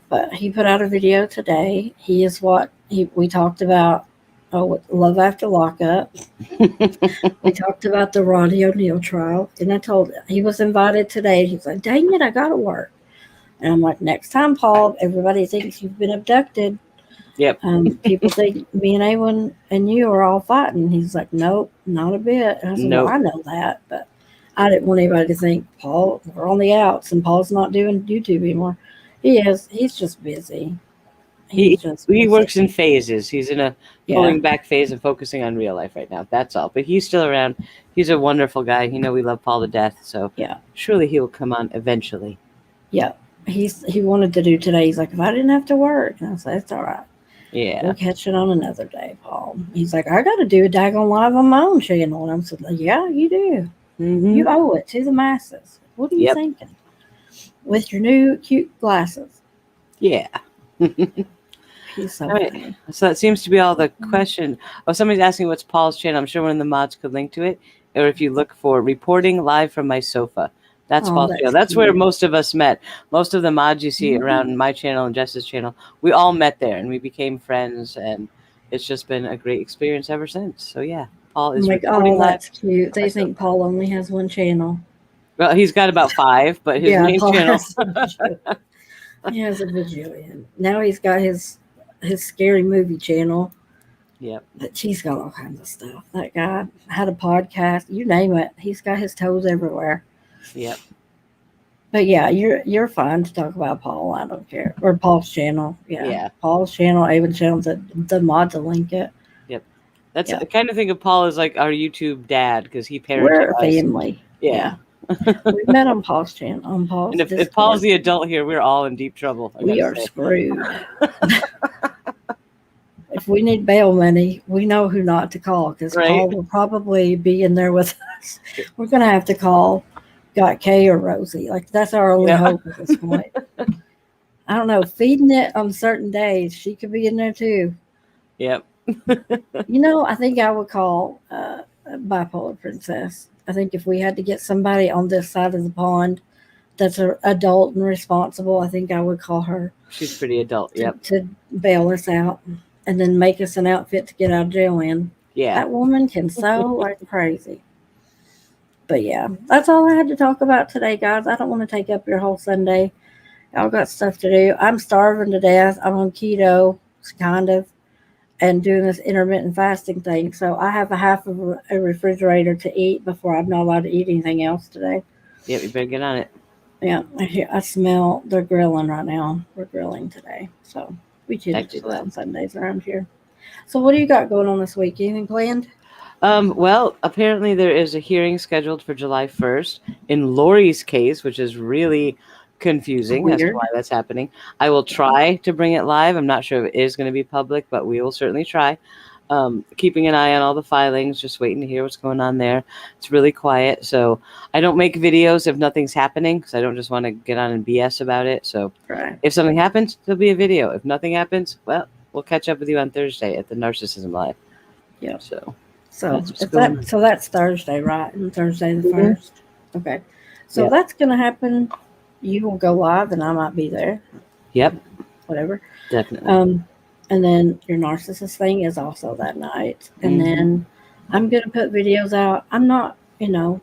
But he put out a video today. He is we talked about Love After Lockup. We talked about the Roddy O'Neill trial. And I told him, he was invited today. He's like, dang it, I got to work. And I'm like, next time, Paul, everybody thinks you've been abducted. Yep. People think me and Awen and you are all fighting. He's like, nope, not a bit. And I said, well, I know that. But I didn't want anybody to think, Paul, we're on the outs and Paul's not doing YouTube anymore. He is. He's just busy. He works in phases. He's in a pulling back phase and focusing on real life right now. That's all. But he's still around. He's a wonderful guy. We love Paul to death. So surely he will come on eventually. Yeah. He wanted to do today. He's like, if I didn't have to work. And I said, it's all right. Yeah. We'll catch it on another day, Paul. He's like, I got to do a daggone live on my own channel. And I said, yeah, you do. You owe it to the masses. What are you thinking? With your new cute glasses. Yeah. He's so funny. So that seems to be all the question. Oh, somebody's asking what's Paul's channel. I'm sure one of the mods could link to it. Or if you look for Reporting Live from My Sofa. That's Paul's channel. That's where most of us met. Most of the mods you see around my channel and Jess's channel, we all met there and we became friends, and it's just been a great experience ever since. So yeah, Paul is Reporting Live. That's cute. They think Paul only has one channel. Well, he's got about 5, but his main channel. He has a bajillion. Now he's got his scary movie channel. Yep. But he's got all kinds of stuff. That guy had a podcast. You name it. He's got his toes everywhere. Yep. But yeah, you're fine to talk about Paul. I don't care. Or Paul's channel. Yeah. Paul's channel, Awen's channel. The mod to link it. Yep. That's the kind of thing of Paul is like our YouTube dad, because he parented We're a us. family. Yeah. We met on Paul's channel. And if Paul's the adult here, we're all in deep trouble. We are screwed. if we need bail money, we know who not to call because Right. Paul will probably be in there with us. We're going to have to call Got Kay or Rosie. Like, that's our only hope at this point. I don't know. Feeding it on certain days, she could be in there too. Yep. I think I would call Bipolar Princess. I think if we had to get somebody on this side of the pond that's an adult and responsible, I think I would call her. She's pretty adult. Yep. To bail us out and then make us an outfit to get out of jail in. Yeah. That woman can sew like crazy. But yeah, that's all I had to talk about today, guys. I don't want to take up your whole Sunday. Y'all got stuff to do. I'm starving to death. I'm on keto, kind of, and doing this intermittent fasting thing. So I have a half of a refrigerator to eat before I'm not allowed to eat anything else today. Yep, you better get on it. Yeah, I smell they're grilling right now. We're grilling today. So we tend to do that on Sundays around here. So what do you got going on this week? Anything planned? Well, apparently there is a hearing scheduled for July 1st in Lori's case, which is really confusing as to why that's happening. I will try to bring it live. I'm not sure if it is going to be public, but we will certainly try. Keeping an eye on all the filings, just waiting to hear what's going on there. It's really quiet, so I don't make videos if nothing's happening because I don't just want to get on and BS about it. So if something happens, there'll be a video. If nothing happens, well, we'll catch up with you on Thursday at the Narcissism Live. Yeah. So that's Thursday, right? And Thursday the 1st. Okay. So that's going to happen. You will go live, and I might be there. Yep. Whatever. Definitely. And then your narcissist thing is also that night. And then I'm going to put videos out. I'm not, I know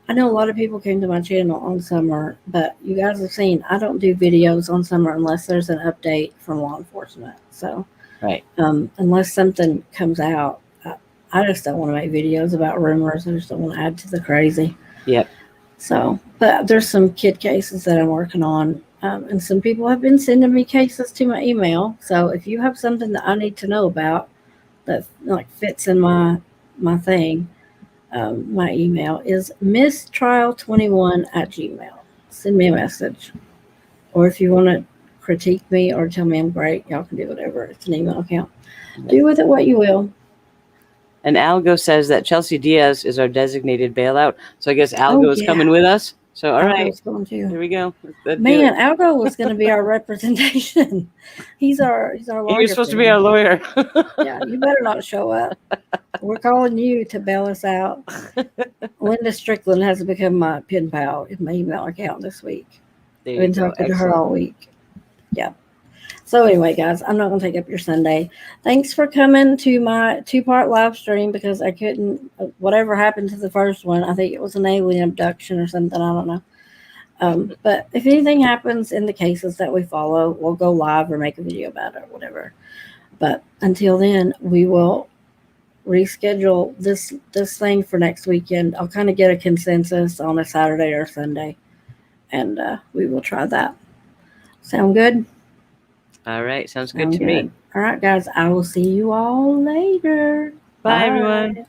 a lot of people came to my channel on summer, but you guys have seen I don't do videos on summer unless there's an update from law enforcement. So, unless something comes out, I just don't want to make videos about rumors. I just don't want to add to the crazy. Yep. So, but there's some kid cases that I'm working on. And some people have been sending me cases to my email. So if you have something that I need to know about that like fits in my thing, my email is misstrial21@gmail. Send me a message. Or if you want to critique me or tell me I'm great, y'all can do whatever. It's an email account. Do with it what you will. And Algo says that Chelsea Diaz is our designated bailout. So I guess Algo is coming with us. So, all right, here we go. Man, Algo was going to be our representation. He's our lawyer. You're supposed to be our lawyer. Yeah, you better not show up. We're calling you to bail us out. Linda Strickland has become my pen pal in my email account this week. I've been talking to her all week. Yeah. So anyway, guys, I'm not going to take up your Sunday. Thanks for coming to my 2-part live stream because I couldn't, whatever happened to the first one, I think it was an alien abduction or something. I don't know. But if anything happens in the cases that we follow, we'll go live or make a video about it or whatever. But until then, we will reschedule this thing for next weekend. I'll kind of get a consensus on a Saturday or Sunday, and we will try that. Sound good? All right. Sounds good to me. All right, guys. I will see you all later. Bye. Everyone.